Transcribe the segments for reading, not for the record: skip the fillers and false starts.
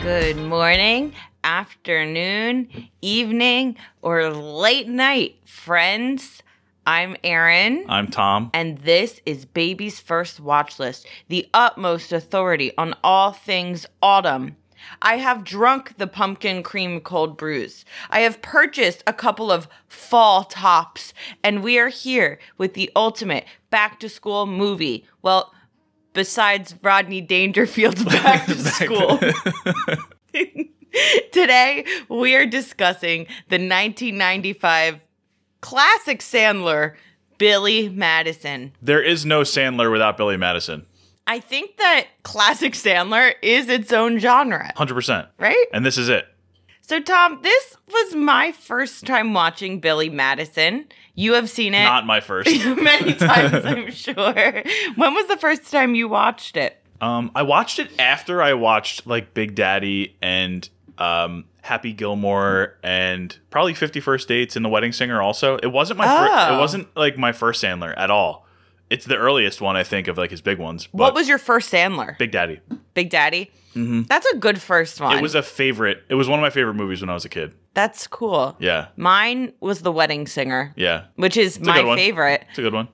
Good morning, afternoon, evening, or late night, friends. I'm Erin. I'm Tom. And this is Baby's First Watch List, the utmost authority on all things autumn. I have drunk the pumpkin cream cold brews. I have purchased a couple of fall tops, and we are here with the ultimate back-to-school movie. Well, besides Rodney Dangerfield's Back to School. Today, we are discussing the 1995 classic Sandler, Billy Madison. There is no Sandler without Billy Madison. I think that classic Sandler is its own genre. 100%. Right? And this is it. So, Tom, this was my first time watching Billy Madison. You have seen it. Not my first. Many times, I'm sure. When was the first time you watched it? I watched it after I watched like Big Daddy and Happy Gilmore and probably 50 First Dates and The Wedding Singer also. It wasn't my it wasn't like my first Sandler at all. It's the earliest one, I think, of like his big ones. What was your first Sandler? Big Daddy. Big Daddy? Mm-hmm. That's a good first one. It was a favorite. It was one of my favorite movies when I was a kid. That's cool. Yeah. Mine was The Wedding Singer. Yeah. Which is my favorite. It's a good one.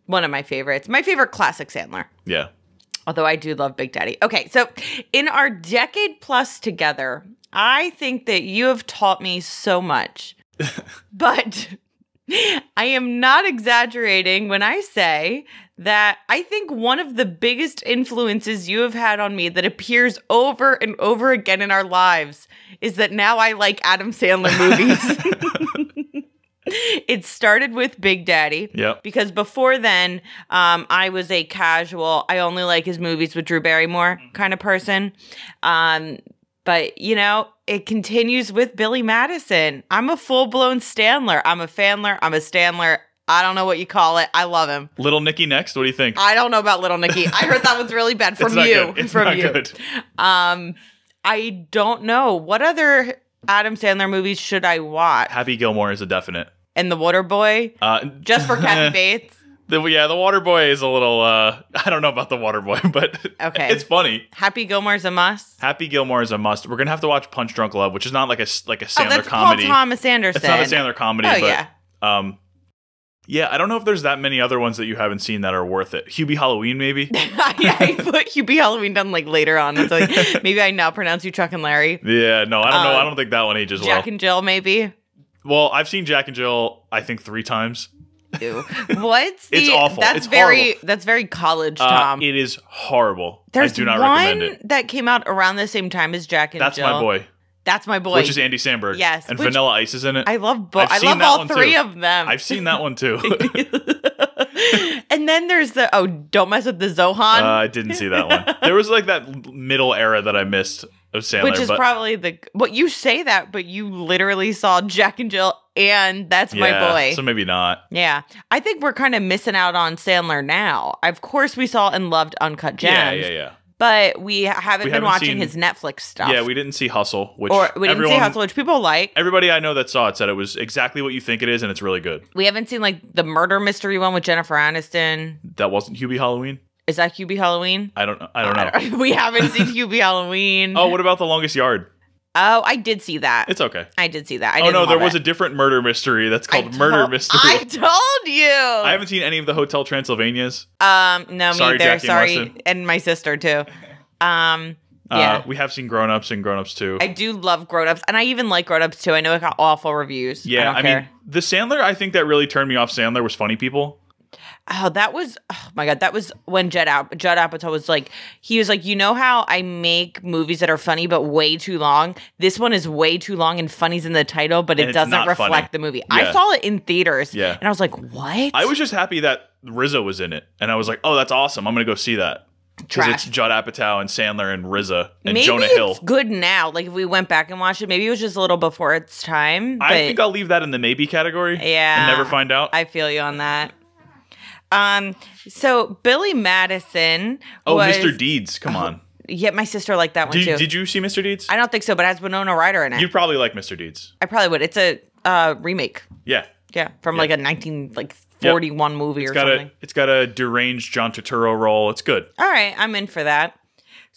One of my favorites. My favorite classic Sandler. Yeah. Although I do love Big Daddy. Okay, so in our decade plus together, I think that you have taught me so much. But I am not exaggerating when I say that I think one of the biggest influences you have had on me that appears over and over again in our lives is that now I like Adam Sandler movies. It started with Big Daddy. Yep. Because before then, I was a casual, I only like his movies with Drew Barrymore kind of person. But, you know, it continues with Billy Madison. I'm a full-blown Stanler. I'm a Fanler. I'm a Stanler. I don't know what you call it. I love him. Little Nicky next. What do you think? I don't know about Little Nicky. I heard that one's really bad from you. It's not good. I don't know. What other Adam Sandler movies should I watch? Happy Gilmore is a definite. And The Waterboy? Just for Kathy Bates? The Waterboy is a little, I don't know about The Waterboy, but okay. It's funny. Happy Gilmore's a must? Happy Gilmore is a must. We're going to have to watch Punch Drunk Love, which is not like a Sandler that's comedy. Paul Thomas Anderson. It's not a Sandler comedy, but yeah. Yeah, I don't know if there's that many other ones that you haven't seen that are worth it. Hubie Halloween, maybe? Yeah, I put Hubie Halloween down like later on. It's like, maybe I now pronounce you Chuck and Larry. Yeah, no, I don't know. I don't think that one ages well. Jack and Jill, maybe? Well, I've seen Jack and Jill, I think 3 times. Ew. What's It's awful. That's very college, Tom. It is horrible. There's I do not recommend one that came out around the same time as Jack and Jill. That's My Boy. That's My Boy. Which is Andy Samberg. Yes. And Vanilla Ice is in it. I love both. I love all 3 of them. I've seen that one too. And then there's the, Don't Mess with the Zohan. I didn't see that one. There was like that middle era that I missed of Sandler. Which is probably well, you say that, but you literally saw Jack and Jill and That's My Boy. So maybe not. Yeah. I think we're kind of missing out on Sandler now. Of course, we saw and loved Uncut Gems. Yeah. But we haven't been watching his Netflix stuff. Yeah, we didn't see Hustle, which we didn't see Hustle, which people like. Everybody I know that saw it said it was exactly what you think it is, and it's really good. We haven't seen like the murder mystery one with Jennifer Aniston. That wasn't Hubie Halloween? Is that Hubie Halloween? I don't know. We haven't seen Hubie Halloween. Oh, what about The Longest Yard? Oh, I did see that. It's okay. I did see that. There was a different murder mystery that's called Murder Mystery. I told you. I haven't seen any of the Hotel Transylvanias. No, Sorry, me either. Jackie Sorry, Marson. And my sister too. Yeah. We have seen Grown Ups and Grown Ups 2. I do love Grown Ups, and I even like Grown Ups 2. I know it got awful reviews. Yeah, I mean, the Sandler, I think that really turned me off Sandler was Funny People. Oh, oh my God, that was when Judd Apatow was like, he was like, you know how I make movies that are funny but way too long? This one is way too long and funny's in the title, but it doesn't reflect the movie. Yeah. I saw it in theaters, and I was like, what? I was just happy that RZA was in it, and I was like, oh, that's awesome. I'm going to go see that. Because it's Judd Apatow and Sandler and RZA and Jonah Hill. It's good now. Like if we went back and watched it, maybe it was just a little before its time. I think I'll leave that in the maybe category. Yeah. And never find out. I feel you on that. So Billy Madison. Mr. Deeds. Come on. Yeah, my sister liked that one too. Did you see Mr. Deeds? I don't think so, but it has Winona Ryder in it. You'd probably like Mr. Deeds. I probably would. It's a remake. Yeah. Yeah, from like a 1941 movie or something. It's got a deranged John Turturro role. It's good. All right, I'm in for that.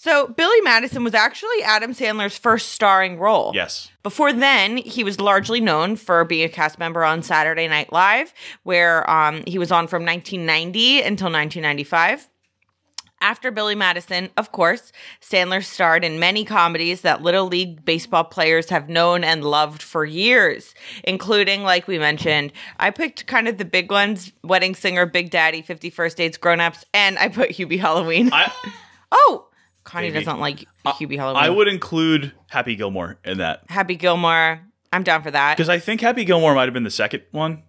So Billy Madison was actually Adam Sandler's first starring role. Yes. Before then, he was largely known for being a cast member on Saturday Night Live, where he was on from 1990 until 1995. After Billy Madison, of course, Sandler starred in many comedies that Little League baseball players have known and loved for years, including, like we mentioned, I picked kind of the big ones, Wedding Singer, Big Daddy, 50 First Dates, Grown Ups, and I put Hubie Halloween. Connie doesn't like Hubie Halloween. I would include Happy Gilmore in that. Happy Gilmore, I'm down for that. Because I think Happy Gilmore might have been the second one.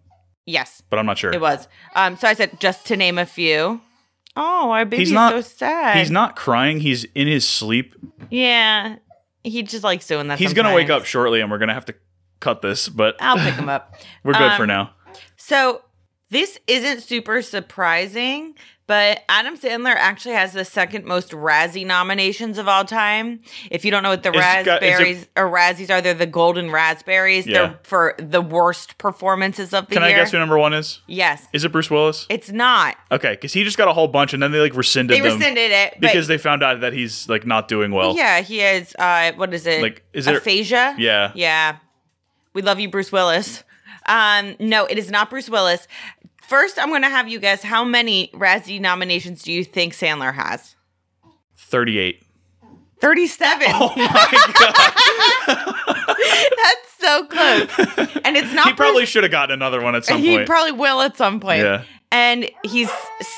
Yes. But I'm not sure. It was. So I said, just to name a few. Oh, our baby's so sad. He's not crying. He's in his sleep. Yeah. He just likes doing that He's going to wake up shortly, and we're going to have to cut this, but I'll pick him up. We're good for now. So this isn't super surprising, but Adam Sandler actually has the second most Razzie nominations of all time. If you don't know what the Raspberries or Razzies are, they're the golden raspberries. Yeah. They're for the worst performances of the year. Can I guess who number one is? Yes. Is it Bruce Willis? It's not. Okay, because he just got a whole bunch, and then they rescinded them. They rescinded it. Because they found out that he's not doing well. Yeah, he has, what is it? Is it aphasia? Yeah. Yeah. We love you, Bruce Willis. No, it is not Bruce Willis. First, I'm going to have you guess how many Razzie nominations do you think Sandler has? 38. 37. Oh my God. That's so close. And it's not He probably should have gotten another one at some point. He probably will at some point. Yeah. And he's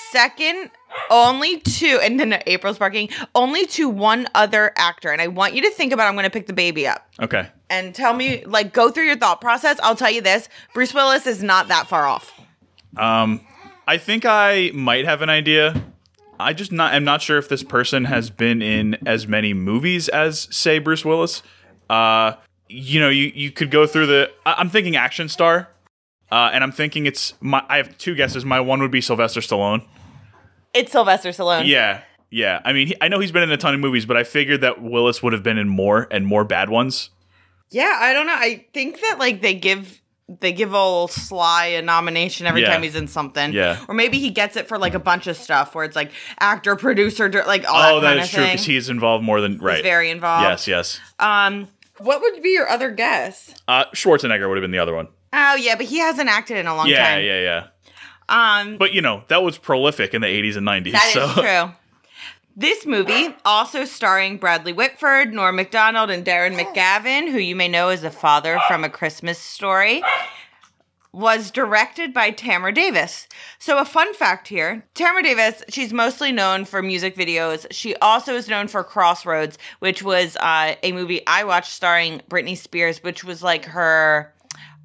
second only to, and then April's barking, only to one other actor. And I want you to think about, I'm going to pick the baby up. Okay. And tell me, go through your thought process. I'll tell you this. Bruce Willis is not that far off. I think I might have an idea. I'm not sure if this person has been in as many movies as, say, Bruce Willis. You could go through I'm thinking action star. And I'm thinking I have two guesses. My one would be Sylvester Stallone. It's Sylvester Stallone. Yeah. I mean, I know he's been in a ton of movies, but I figured that Willis would have been in more and more bad ones. Yeah, I don't know. I think that they give old Sly a nomination every time he's in something. Yeah. Or maybe he gets it for a bunch of stuff where it's actor, producer, all that kind of thing. Oh, that is true because he's involved more than right. He's very involved. Yes. What would be your other guess? Schwarzenegger would have been the other one. Oh yeah, but he hasn't acted in a long time. Yeah. But that was prolific in the 80s and 90s. That is true. This movie, also starring Bradley Whitford, Norm Macdonald, and Darren McGavin, who you may know as the father from A Christmas Story, was directed by Tamara Davis. So a fun fact here, Tamara Davis, she's mostly known for music videos. She also is known for Crossroads, which was a movie I watched starring Britney Spears, which was her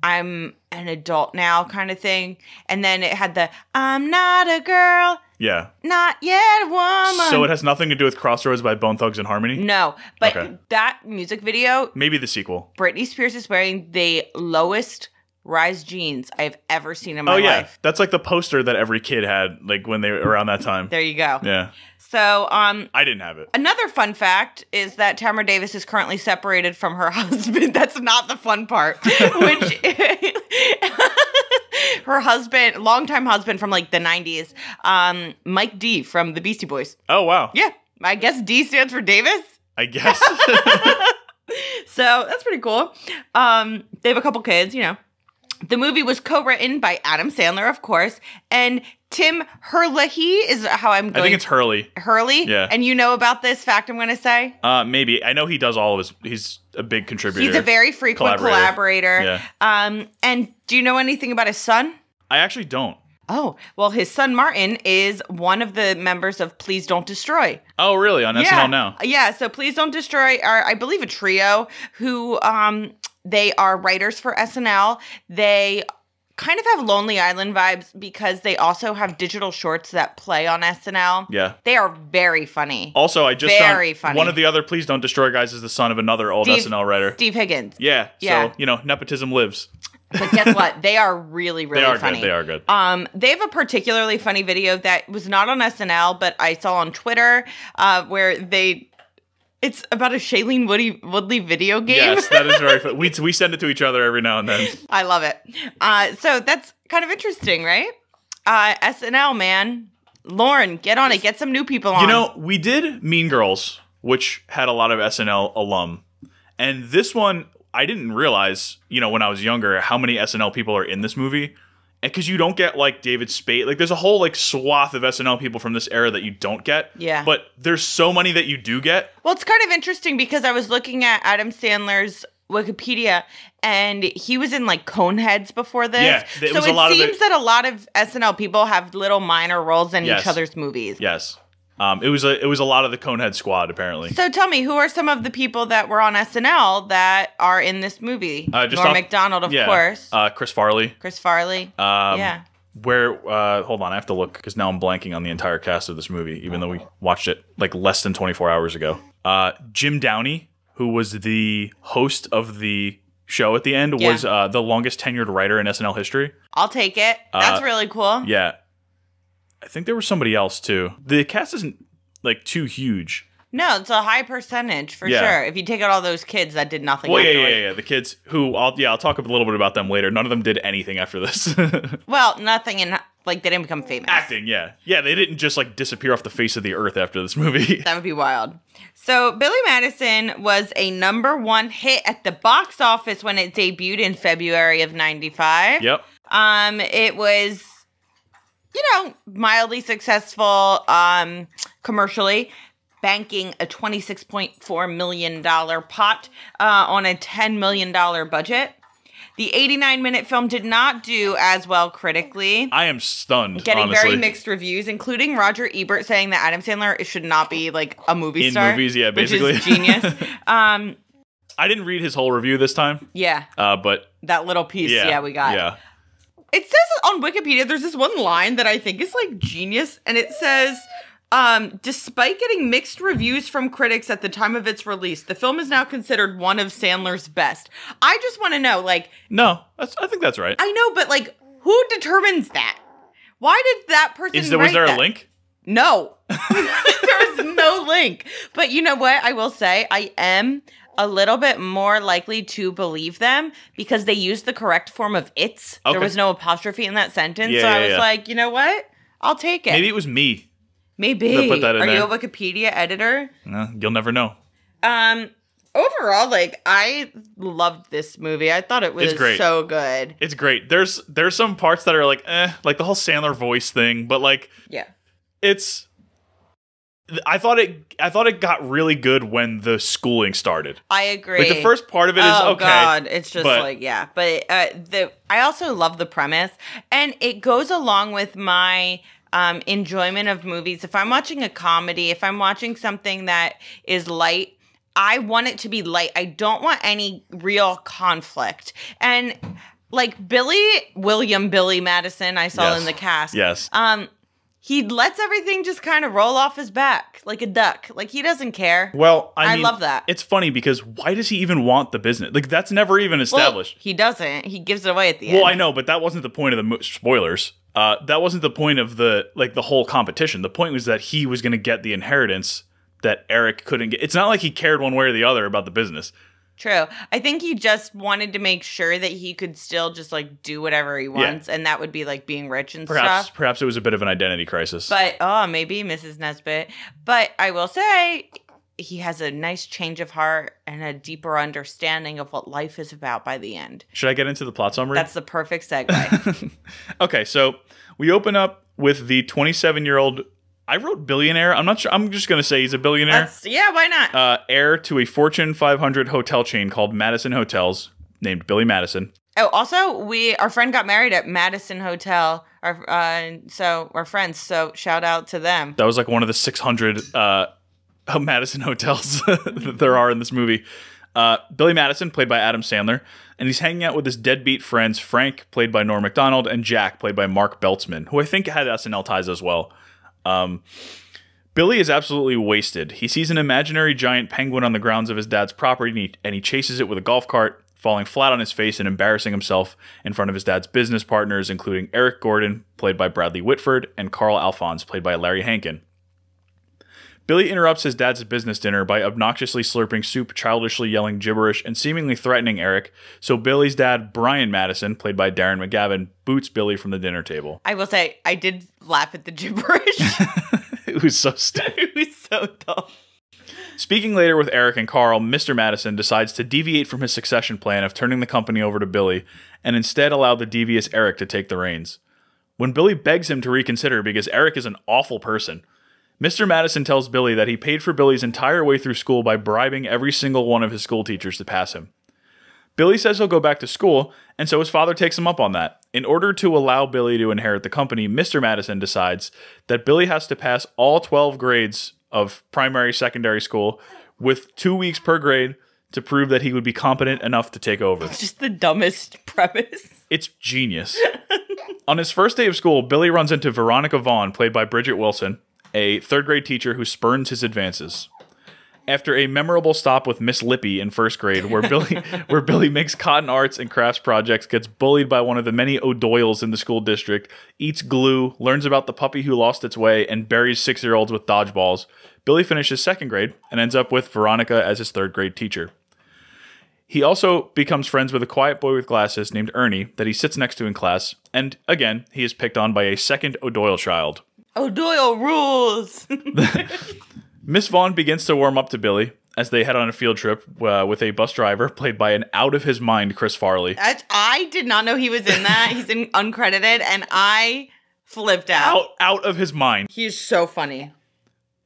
I'm an adult now kind of thing. And then it had the I'm not a girl. Yeah. Not yet a woman. So it has nothing to do with Crossroads by Bone Thugs and Harmony? No. But that music video. Maybe the sequel. Britney Spears is wearing the lowest rise jeans I've ever seen in my life. That's the poster that every kid had when they were around that time. There you go. Yeah. So, I didn't have it. Another fun fact is that Tamara Davis is currently separated from her husband. That's not the fun part. Which her husband, longtime husband from the 90s, Mike D from the Beastie Boys. Oh, wow. Yeah. I guess D stands for Davis. I guess. So, that's pretty cool. They have a couple kids, The movie was co-written by Adam Sandler, of course, and Tim Herlihy is how I'm going. I think it's Hurley. Hurley? Yeah. And you know about this fact I'm going to say? Maybe. I know he does all of he's a big contributor. He's a very frequent collaborator. Yeah. And do you know anything about his son? I actually don't. Oh, well, his son Martin is one of the members of Please Don't Destroy. Oh, really? On SNL now? Yeah, so Please Don't Destroy are, I believe, a trio who they are writers for SNL. They kind of have Lonely Island vibes because they also have digital shorts that play on SNL. Yeah. They are very funny. Also, I just found funny. One of the other Please Don't Destroy guys is the son of another old SNL writer. Steve Higgins. Yeah. So, nepotism lives. But guess what? They are really, really funny. They are good. They have a particularly funny video that was not on SNL, but I saw on Twitter where it's about a Shailene Woodley video game. Yes, that is very fun. We send it to each other every now and then. I love it. So that's kind of interesting, right? SNL, man. Lauren, get on it. Get some new people on. We did Mean Girls which had a lot of SNL alum. And this one, I didn't realize, when I was younger, how many SNL people are in this movie. And because you don't get, like, David Spade. Like, there's a whole, like, swath of SNL people from this era that you don't get. Yeah. But there's so many that you do get. Well, it's kind of interesting because I was looking at Adam Sandler's Wikipedia, and he was in, like, Coneheads before this. Yeah, so it seems that a lot of SNL people have little minor roles in each other's movies. Yes. It was a lot of the Conehead squad, apparently. So tell me, who are some of the people that were on SNL that are in this movie? Norm Macdonald, of course. Chris Farley. Yeah. Hold on, I have to look because now I'm blanking on the entire cast of this movie, even though we watched it like less than 24 hours ago. Jim Downey, who was the host of the show at the end, was the longest tenured writer in SNL history. I'll take it. That's really cool. Yeah. I think there was somebody else, too. The cast isn't, like, too huge. No, it's a high percentage, for sure. If you take out all those kids that did nothing afterwards. Yeah. The kids who, I'll talk a little bit about them later. None of them did anything after this. Well, nothing in, like, they didn't become famous. Acting, yeah. Yeah, they didn't just, like, disappear off the face of the earth after this movie. That would be wild. So, Billy Madison was a #1 hit at the box office when it debuted in February of 95. Yep. It was... mildly successful commercially, banking a $26.4 million pot on a $10 million budget. The 89-minute film did not do as well critically. I am stunned, Getting very mixed reviews, including Roger Ebert saying that Adam Sandler should not be, like, a movie star. In movies, yeah, basically. Which is genius. I didn't read his whole review this time. Yeah. But... that little piece, we got. Yeah. It says on Wikipedia, there's this one line that I think is, like, genius, and it says, despite getting mixed reviews from critics at the time of its release, the film is now considered one of Sandler's best. I just want to know, like... No, I think that's right. I know, but, like, who determines that? Why did that person write that? Was there a link? No. There was no link. But you know what? I will say, I am... a little bit more likely to believe them because they used the correct form of it's. Okay. There was no apostrophe in that sentence. I was like, you know what? I'll take it. Maybe it was me. Maybe. Put that in Are there. you a Wikipedia editor? No, you'll never know. Overall, like, I loved this movie. I thought it was so good. It's great. There's some parts that are like, like the whole Sandler voice thing, but like, it's... I thought it got really good when the schooling started. I agree. Like the first part of it is okay. Oh God, it's just But I also love the premise, and it goes along with my enjoyment of movies. If I'm watching a comedy, if I'm watching something that is light, I want it to be light. I don't want any real conflict. And like Billy Madison, I saw in the cast. Yes. He lets everything just kind of roll off his back like a duck. Like, he doesn't care. Well, I mean, love that. It's funny because why does he even want the business? Like, that's never even established. Well, he doesn't. He gives it away at the end. Well, I know, but that wasn't the point of the spoilers. That wasn't the point of the whole competition. The point was that he was going to get the inheritance that Eric couldn't get. It's not like he cared one way or the other about the business. True. I think he just wanted to make sure that he could still just, like, do whatever he wants, and that would be, like, being rich and stuff. Perhaps it was a bit of an identity crisis. But, maybe Mrs. Nesbitt. But I will say, he has a nice change of heart and a deeper understanding of what life is about by the end. Should I get into the plot summary? That's the perfect segue. Okay, so we open up with the 27-year-old... I wrote billionaire. I'm not sure. I'm just going to say he's a billionaire. Why not? Heir to a Fortune 500 hotel chain called Madison Hotels, named Billy Madison. Oh, also, our friend got married at Madison Hotel. So we're friends. So shout out to them. That was like one of the 600 Madison hotels that there are in this movie. Billy Madison, played by Adam Sandler, and he's hanging out with his deadbeat friends Frank, played by Norm Macdonald, and Jack, played by Mark Beltzman, who I think had SNL ties as well. Billy is absolutely wasted. He sees an imaginary giant penguin on the grounds of his dad's property, and he chases it with a golf cart, falling flat on his face and embarrassing himself in front of his dad's business partners, including Eric Gordon, played by Bradley Whitford, and Carl Alphonse, played by Larry Hankin. Billy interrupts his dad's business dinner by obnoxiously slurping soup, childishly yelling gibberish, and seemingly threatening Eric, so Billy's dad, Brian Madison, played by Darren McGavin, boots Billy from the dinner table. I will say, I did laugh at the gibberish. It was so stupid. It was so dumb. Speaking later with Eric and Carl, Mr. Madison decides to deviate from his succession plan of turning the company over to Billy and instead allow the devious Eric to take the reins. When Billy begs him to reconsider because Eric is an awful person, Mr. Madison tells Billy that he paid for Billy's entire way through school by bribing every single one of his school teachers to pass him. Billy says he'll go back to school, and so his father takes him up on that. In order to allow Billy to inherit the company, Mr. Madison decides that Billy has to pass all 12 grades of primary, secondary school with 2 weeks per grade to prove that he would be competent enough to take over. It's just the dumbest premise. It's genius. On his first day of school, Billy runs into Veronica Vaughn, played by Bridget Wilson, a third-grade teacher who spurns his advances. After a memorable stop with Miss Lippy in first grade, where Billy makes cotton arts and crafts projects, gets bullied by one of the many O'Doyles in the school district, eats glue, learns about the puppy who lost its way, and buries 6-year-olds with dodgeballs, Billy finishes second grade and ends up with Veronica as his third-grade teacher. He also becomes friends with a quiet boy with glasses named Ernie that he sits next to in class, and again, he is picked on by a second O'Doyle child. O'Doyle rules! Miss Vaughn begins to warm up to Billy as they head on a field trip with a bus driver played by an out-of-his-mind Chris Farley. I did not know he was in that. He's in uncredited, and I flipped out. Out of his mind. He is so funny.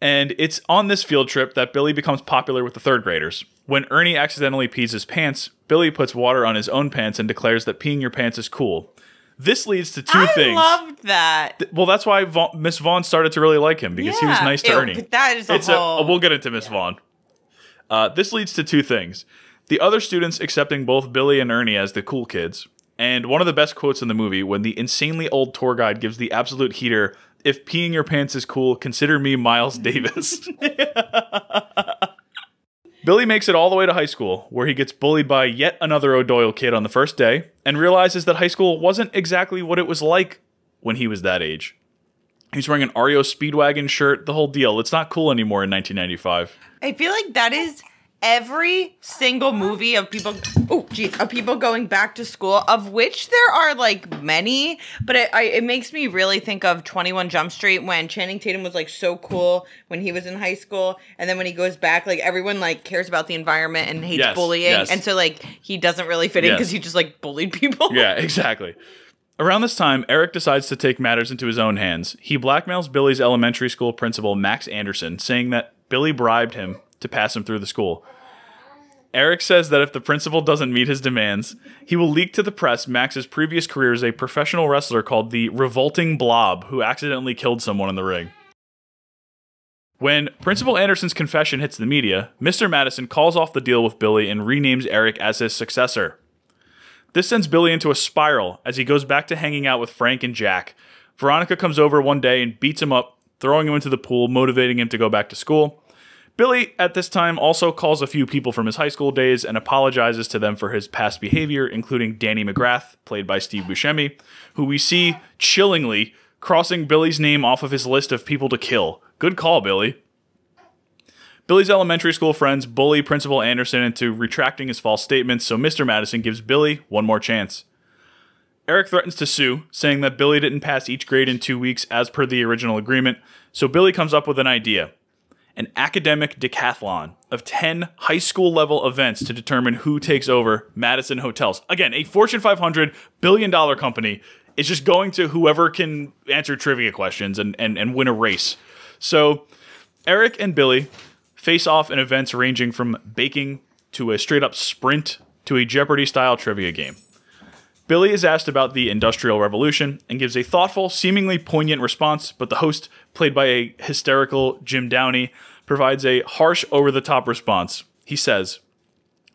And it's on this field trip that Billy becomes popular with the third graders. When Ernie accidentally pees his pants, Billy puts water on his own pants and declares that peeing your pants is cool. This leads to two things. I loved that. Well, that's why Miss Vaughn started to really like him, because he was nice to Ernie. But that is we'll get into Miss Vaughn. This leads to two things. The other students accepting both Billy and Ernie as the cool kids, and one of the best quotes in the movie when the insanely old tour guide gives the absolute heater, "If peeing your pants is cool, consider me Miles Davis." Billy makes it all the way to high school, where he gets bullied by yet another O'Doyle kid on the first day, and realizes that high school wasn't exactly what it was like when he was that age. He's wearing an REO Speedwagon shirt, the whole deal. It's not cool anymore in 1995. I feel like that is every single movie of people, of people going back to school, of which there are like many, but it makes me really think of 21 Jump Street, when Channing Tatum was like so cool when he was in high school, and then when he goes back, like everyone like cares about the environment and hates bullying, and so like he doesn't really fit in because he just like bullied people. Yeah, exactly. Around this time, Eric decides to take matters into his own hands. He blackmails Billy's elementary school principal, Max Anderson, saying that Billy bribed him to pass him through the school. Eric says that if the principal doesn't meet his demands, he will leak to the press Max's previous career as a professional wrestler called the Revolting Blob, who accidentally killed someone in the ring. When Principal Anderson's confession hits the media, Mr. Madison calls off the deal with Billy and renames Eric as his successor. This sends Billy into a spiral as he goes back to hanging out with Frank and Jack. Veronica comes over one day and beats him up, throwing him into the pool, motivating him to go back to school. Billy, at this time, also calls a few people from his high school days and apologizes to them for his past behavior, including Danny McGrath, played by Steve Buscemi, who we see, chillingly, crossing Billy's name off of his list of people to kill. Good call, Billy. Billy's elementary school friends bully Principal Anderson into retracting his false statements, so Mr. Madison gives Billy one more chance. Eric threatens to sue, saying that Billy didn't pass each grade in 2 weeks as per the original agreement, so Billy comes up with an idea. An academic decathlon of 10 high school level events to determine who takes over Madison Hotels. Again, a Fortune 500 billion-dollar company is just going to whoever can answer trivia questions and win a race. So Eric and Billy face off in events ranging from baking to a straight-up sprint to a Jeopardy-style trivia game. Billy is asked about the Industrial Revolution and gives a thoughtful, seemingly poignant response, but the host, played by a hysterical Jim Downey, provides a harsh, over-the-top response. He says,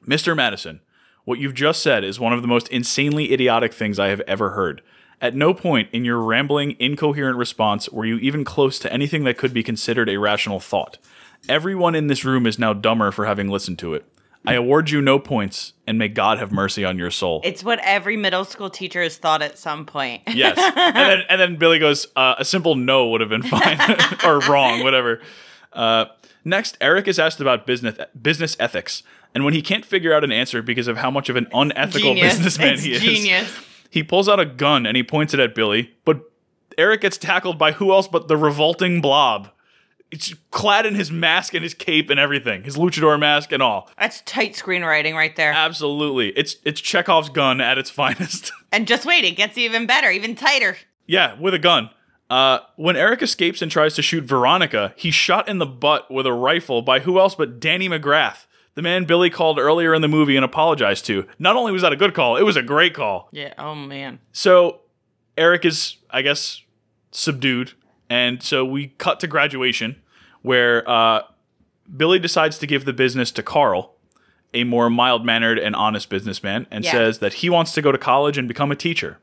"Mr. Madison, what you've just said is one of the most insanely idiotic things I have ever heard. At no point in your rambling, incoherent response were you even close to anything that could be considered a rational thought. Everyone in this room is now dumber for having listened to it. I award you no points, and may God have mercy on your soul." It's what every middle school teacher has thought at some point. Yes. And then Billy goes, a simple no would have been fine. Or wrong, whatever. Next, Eric is asked about business ethics. And when he can't figure out an answer because of how much of an unethical businessman he is, he pulls out a gun and he points it at Billy. But Eric gets tackled by who else but the Revolting Blob. it's clad in his mask and his cape and everything, his luchador mask and all. That's tight screenwriting right there. Absolutely. It's Chekhov's gun at its finest. And just wait, it gets even better, even tighter. Yeah, with a gun. When Eric escapes and tries to shoot Veronica, he's shot in the butt with a rifle by who else but Danny McGrath, the man Billy called earlier in the movie and apologized to. Not only was that a good call, it was a great call. Yeah, oh man. So Eric is, I guess, subdued. And so we cut to graduation, where Billy decides to give the business to Carl, a more mild-mannered and honest businessman, and says that he wants to go to college and become a teacher.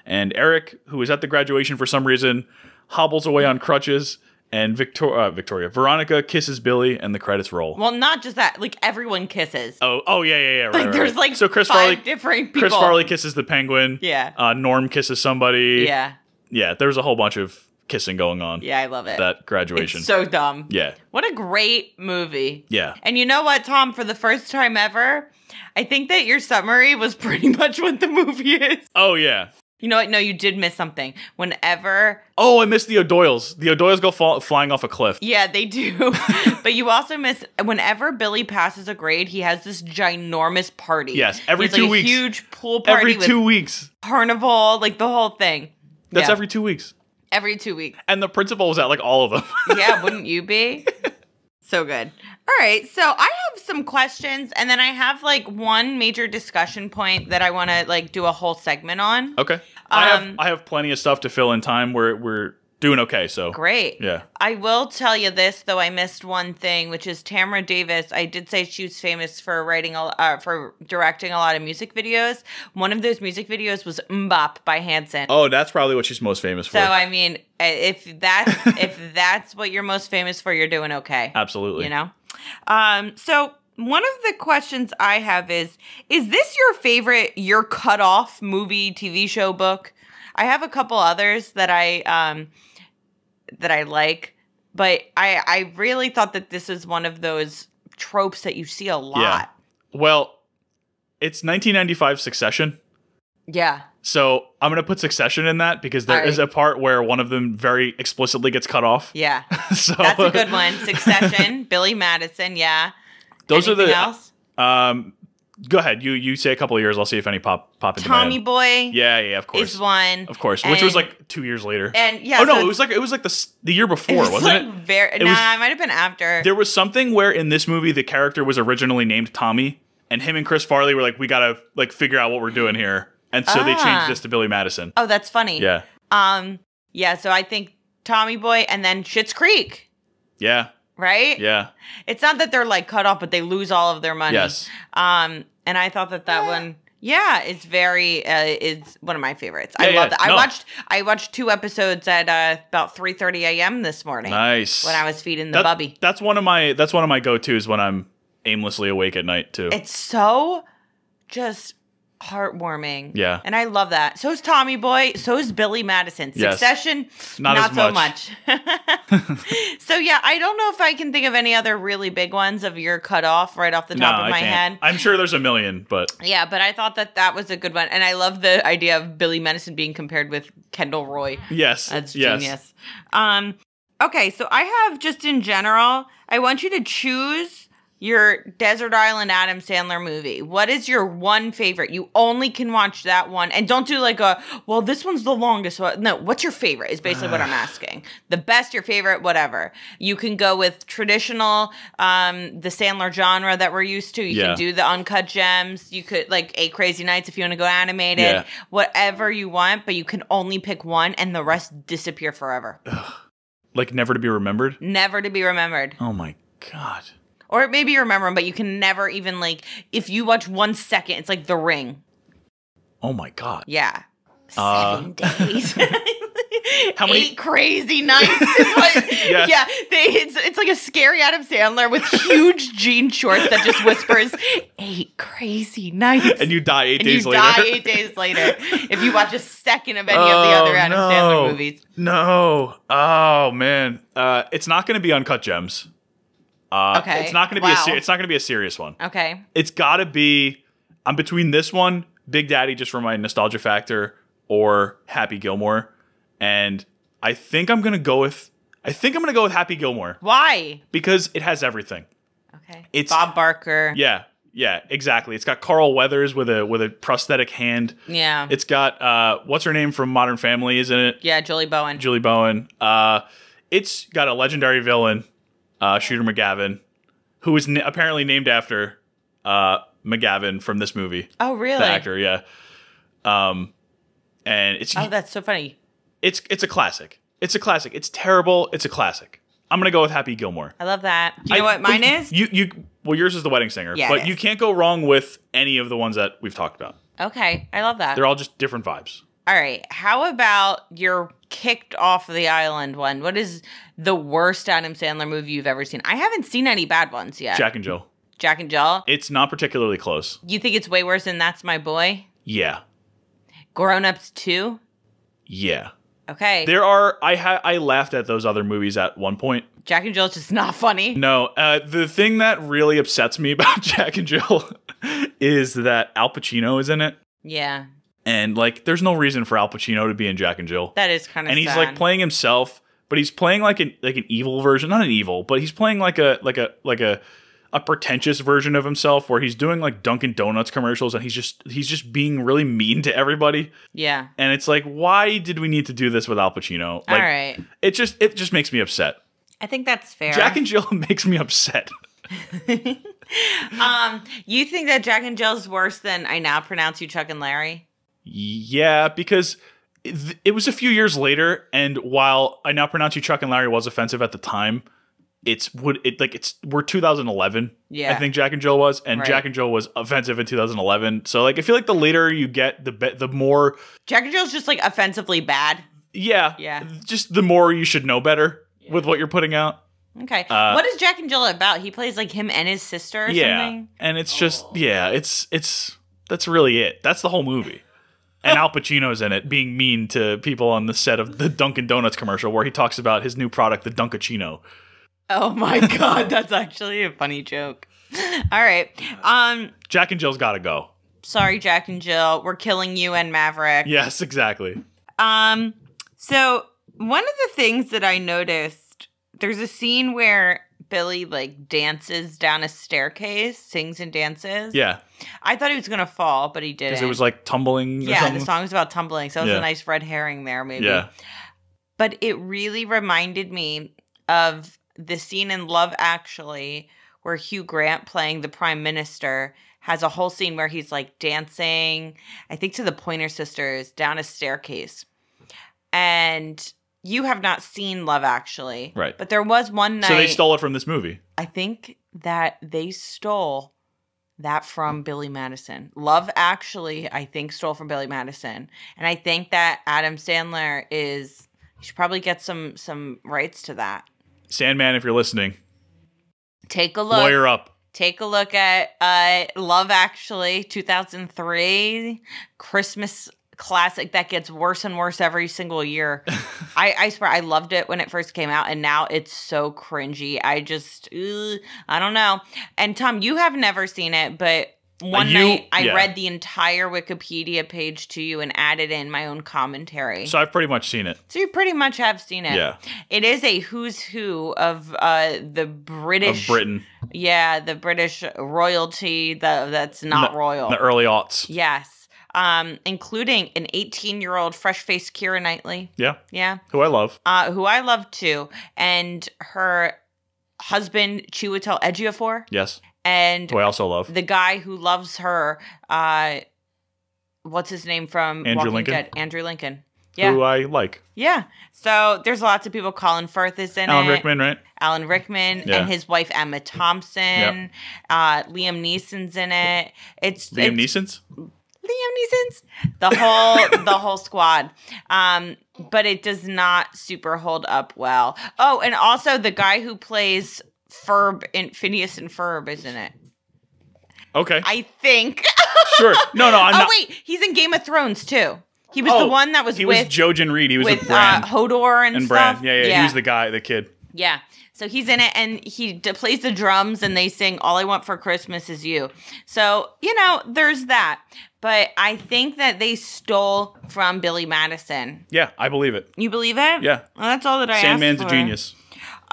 And Eric, who is at the graduation for some reason, hobbles away on crutches, and Veronica kisses Billy, and the credits roll. Well, not just that, like everyone kisses. Oh, yeah, right. Like there's like so Chris five Farley, different people. Chris Farley kisses the penguin. Yeah. Norm kisses somebody. Yeah. Yeah, there's a whole bunch of kissing going on. Yeah, I love it. That graduation. It's so dumb. Yeah. What a great movie. Yeah. And you know what, Tom? For the first time ever, I think that your summary was pretty much what the movie is. Oh, yeah. You know what? No, you did miss something. Whenever... Oh, I missed the O'Doyles. The O'Doyles go flying off a cliff. Yeah, they do. But you also miss... Whenever Billy passes a grade, he has this ginormous party. Yes, every 2 weeks. A huge pool party every 2 weeks. Carnival, like the whole thing. That's every 2 weeks. Every 2 weeks. And the principal was at like all of them. Yeah, wouldn't you be? So good. All right, so I have some questions, and then I have like one major discussion point that I want to like do a whole segment on. Okay. I have plenty of stuff to fill in time. We're doing okay, so. Great. Yeah. I will tell you this, though I missed one thing, which is Tamra Davis. I did say she was famous for for directing a lot of music videos. One of those music videos was Mbop by Hanson. Oh, that's probably what she's most famous for. So I mean, if that's what you're most famous for, you're doing okay. Absolutely. You know? So one of the questions I have is this your favorite You're Cut Off movie, TV show, book? I have a couple others that I like, but I really thought that this is one of those tropes that you see a lot. Yeah. Well, it's 1995 Succession. Yeah. So I'm going to put Succession in that because there is a part where one of them very explicitly gets cut off. Yeah. So that's a good one. Succession, Billy Madison, yeah. Those Anything are the else? Go ahead. You say a couple of years. I'll see if any pop into my Tommy head. Boy. Yeah, of course. Is one. Of course. Which was like 2 years later. And yeah. Oh no, it was like the year before, wasn't like it? It might have been after. There was something where in this movie the character was originally named Tommy, and him and Chris Farley were like, we gotta like figure out what we're doing here, and so they changed this to Billy Madison. Oh, that's funny. Yeah. Yeah. So I think Tommy Boy and then Schitt's Creek. Yeah. Right? Yeah. It's not that they're like cut off, but they lose all of their money. Yes. And I thought that one, is is one of my favorites. Yeah, I love that. No. I watched 2 episodes at about 3:30 a.m. this morning. Nice. When I was feeding the bubby. That's one of my go-tos when I'm aimlessly awake at night too. It's so just heartwarming. Yeah. And I love that. So is Tommy Boy. So is Billy Madison. Yes. Succession, not so much. So yeah, I don't know if I can think of any other really big ones of You're Cut Off right off the top of my head. I'm sure there's a million, but. Yeah, but I thought that was a good one. And I love the idea of Billy Madison being compared with Kendall Roy. Yes. That's genius. Okay, so I have just in general, I want you to choose your Desert Island Adam Sandler movie. What is your one favorite? You only can watch that one. And don't do like this one's the longest one. No, what's your favorite is basically what I'm asking. The best, your favorite, whatever. You can go with traditional, the Sandler genre that we're used to. You can do the Uncut Gems. You could like 8 Crazy Nights if you want to go animated. Yeah. Whatever you want, but you can only pick one and the rest disappear forever. Ugh. Like never to be remembered? Never to be remembered. Oh my God. Or maybe you remember them, but you can never even, like, if you watch 1 second, it's like The Ring. Oh, my God. Yeah. 7 days. How many? 8 Crazy Nights. Is what, yeah. It's like a scary Adam Sandler with huge jean shorts that just whispers, 8 Crazy Nights. And you die 8 days later. And you die 8 days later if you watch a second of any of the other Adam Sandler movies. No. Oh, man. It's not going to be Uncut Gems. Okay. It's not going to be it's not going to be a serious one. Okay. It's got to be. I'm between this one, Big Daddy, just for my nostalgia factor, or Happy Gilmore, and I think I'm going to go with. I think I'm going to go with Happy Gilmore. Why? Because it has everything. Okay. It's Bob Barker. Yeah, exactly. It's got Carl Weathers with a prosthetic hand. Yeah. It's got what's her name from Modern Family, isn't it? Yeah, Julie Bowen. It's got a legendary villain, Shooter McGavin, who is apparently named after McGavin from this movie. Oh, really? The actor, yeah. And it's that's so funny. It's a classic. It's a classic. It's terrible. It's a classic. I'm gonna go with Happy Gilmore. I love that. Do you know what mine is? Well, yours is The Wedding Singer, Yeah, but you can't go wrong with any of the ones that we've talked about. Okay, I love that. They're all just different vibes. All right, how about your kicked off the island one? What is the worst Adam Sandler movie you've ever seen? I haven't seen any bad ones yet. Jack and Jill. Jack and Jill? It's not particularly close. You think it's way worse than That's My Boy? Yeah. Grown Ups 2? Yeah. Okay. I laughed at those other movies at one point. Jack and Jill is just not funny. No, the thing that really upsets me about Jack and Jill is that Al Pacino is in it. Yeah. And like, there's no reason for Al Pacino to be in Jack and Jill. That is kind of sad. And he's like playing himself, but he's playing like an evil version, not an evil, but he's playing like a pretentious version of himself where he's doing like Dunkin' Donuts commercials and he's just being really mean to everybody. Yeah. And it's like, why did we need to do this with Al Pacino? Like, all right. It just makes me upset. I think that's fair. Jack and Jill makes me upset. You think that Jack and Jill's worse than I Now Pronounce You Chuck and Larry? Yeah, because it was a few years later, and while I Now Pronounce You Chuck and Larry was offensive at the time, we're 2011. Yeah, I think Jack and Jill was, and right. Jack and Jill was offensive in 2011. So like, I feel like the later you get, the more Jack and Jill's just like offensively bad. Yeah. Just the more you should know better with what you're putting out. Okay. What is Jack and Jill about? He plays like him and his sister or something? And it's just, it's that's really it. That's the whole movie. And Al Pacino's in it, being mean to people on the set of the Dunkin' Donuts commercial where he talks about his new product, the Dunkachino. Oh my God, that's actually a funny joke. All right. Jack and Jill's gotta go. Sorry, Jack and Jill. We're killing you and Maverick. Yes, exactly. So one of the things that I noticed, there's a scene where Billy like dances down a staircase, sings and dances. Yeah. I thought he was going to fall, but he didn't. Because it was like tumbling or something? The song was about tumbling, so it was a nice red herring there maybe. Yeah. But it really reminded me of the scene in Love Actually where Hugh Grant playing the Prime Minister has a whole scene where he's like dancing, I think to the Pointer Sisters, down a staircase. And you have not seen Love Actually. Right. But there was one night. So they stole it from this movie. I think that they stole that from Billy Madison. Love Actually, I think, stole from Billy Madison. And I think that Adam Sandler you should probably get some rights to that. Sandman, if you're listening. Take a look. Lawyer up. Take a look at Love Actually, 2003, Christmas classic that gets worse and worse every single year. I swear I loved it when it first came out, and now it's so cringy. I don't know. And Tom, you have never seen it, but one night I read the entire Wikipedia page to you and added in my own commentary. So I've pretty much seen it. So you pretty much have seen it. Yeah. It is a who's who of the British. Of Britain. Yeah, the British royalty that's not royal. The early aughts. Yes. Including an 18-year-old fresh-faced Keira Knightley. Yeah. Yeah. Who I love. Who I love, too. And her husband, Chiwetel Ejiofor. Yes. And who I also love. The guy who loves her, what's his name from Andrew Walking Lincoln? Dead? Andrew Lincoln. Yeah. Who I like. Yeah. So there's lots of people. Colin Firth is in Alan it. Rickman, right? Alan Rickman and his wife Emma Thompson. Yep. Liam Neeson's in it. Liam Neeson's? The whole squad. But it does not super hold up well. Oh, and also the guy who plays Ferb in Phineas and Ferb is in it. Okay. I think. Sure. No, I'm not. Oh, wait. He's in Game of Thrones, too. He was the one that was He was Jojen Reed. He was with Bran. Hodor and stuff. Bran. Yeah. He was the kid. Yeah. So he's in it, and he plays the drums, and they sing All I Want for Christmas Is You. So, there's that. but I think that they stole from Billy Madison. Yeah, I believe it. You believe it? Yeah. Well, that's all that I Sandman's asked a for. genius.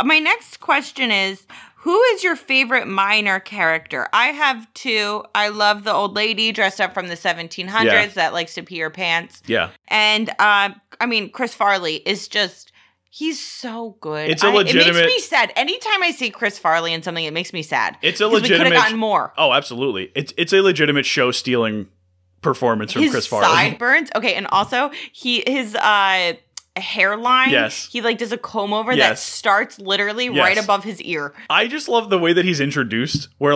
My next question is, who is your favorite minor character? I have two. I love the old lady dressed up from the 1700s that likes to pee her pants. Yeah. And, Chris Farley is just... He's so good. It's a legitimate... It makes me sad. Anytime I see Chris Farley in something, it makes me sad. It's a legitimate... We could have gotten more. Oh, absolutely. It's a legitimate show-stealing performance from Chris Farley. His sideburns. Okay, and also, his hairline. Yes. He, does a comb-over that starts literally right above his ear. I just love the way that he's introduced, where,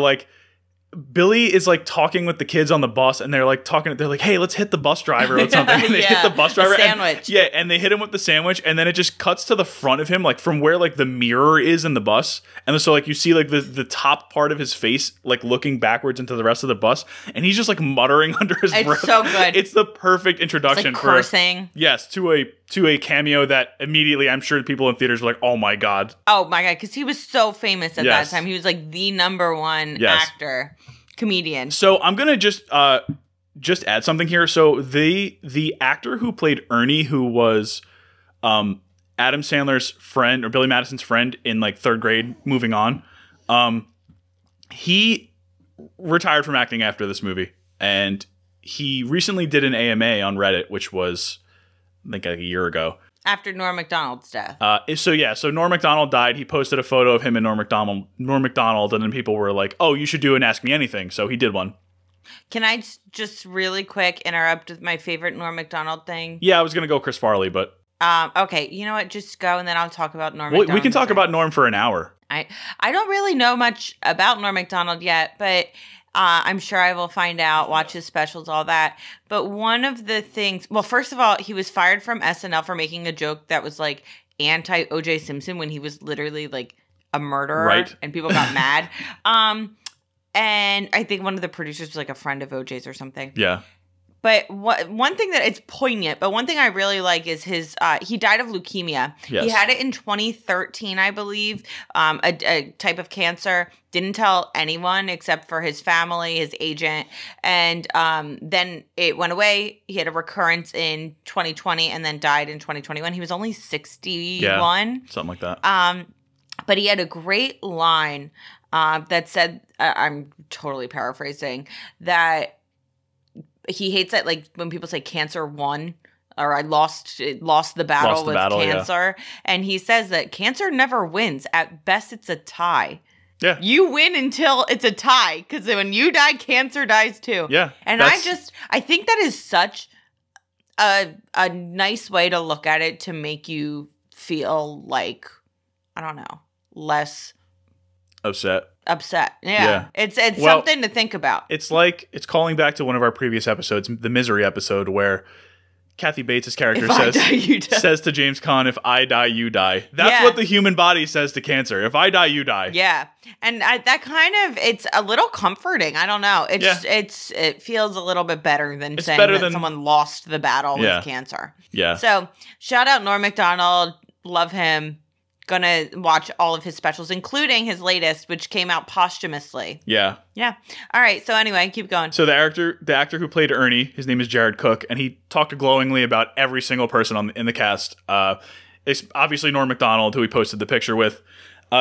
Billy is talking with the kids on the bus, and they're like, hey, let's hit the bus driver or something. And they hit the bus driver. Sandwich. And they hit him with the sandwich, and then it just cuts to the front of him, from where the mirror is in the bus. And so you see the top part of his face looking backwards into the rest of the bus, and he's just muttering under his breath. It's so good. It's the perfect introduction for cursing. To a cameo that immediately I'm sure people in theaters were like, oh my god. Oh my god, because he was so famous at that time. He was the number one actor. Comedian. So I'm gonna just add something here. So the actor who played Ernie, who was Adam Sandler's friend or Billy Madison's friend in third grade, moving on, he retired from acting after this movie, and he recently did an AMA on Reddit, which was I think a year ago. After Norm Macdonald's death. So Norm Macdonald died. He posted a photo of him and Norm Macdonald, and then people were like, oh, you should do an Ask Me Anything. So he did one. Can I just really quick interrupt with my favorite Norm Macdonald thing? Yeah, I was going to go Chris Farley, but... okay, you know what? Just go, and then I'll talk about Norm Macdonald. We can talk about Norm for an hour. I don't really know much about Norm Macdonald yet, but... I'm sure I will find out, watch his specials, all that. But one of the things, well, first of all, he was fired from SNL for making a joke that was anti OJ Simpson when he was literally a murderer, right? And people got mad. And I think one of the producers was a friend of OJ's or something. Yeah. But one thing that it's poignant, but one thing I really like is his, he died of leukemia. Yes. He had it in 2013, I believe, a type of cancer. Didn't tell anyone except for his family, his agent. And then it went away. He had a recurrence in 2020 and then died in 2021. He was only 61. Yeah, something like that. But he had a great line that said, I'm totally paraphrasing, that he hates that when people say cancer won or I lost the battle with cancer. Yeah. And he says that cancer never wins. At best, it's a tie. Yeah. You win until it's a tie, because when you die, cancer dies too. Yeah. And I think that is such a nice way to look at it, to make you feel I don't know, less upset. Yeah. It's something to think about. It's calling back to one of our previous episodes, the Misery episode, where Kathy Bates' character says to James Caan, if I die, you die. That's what the human body says to cancer. If I die, you die. Yeah. And that kind of, it's a little comforting. I don't know. It feels a little bit better than saying that someone lost the battle with cancer. Yeah. So shout out Norm Macdonald. Love him. Gonna watch all of his specials, including his latest, which came out posthumously. Yeah. Yeah. All right. So anyway, keep going. So the actor who played Ernie, his name is Jared Cook, and he talked glowingly about every single person in the cast. It's obviously Norm Macdonald, who he posted the picture with.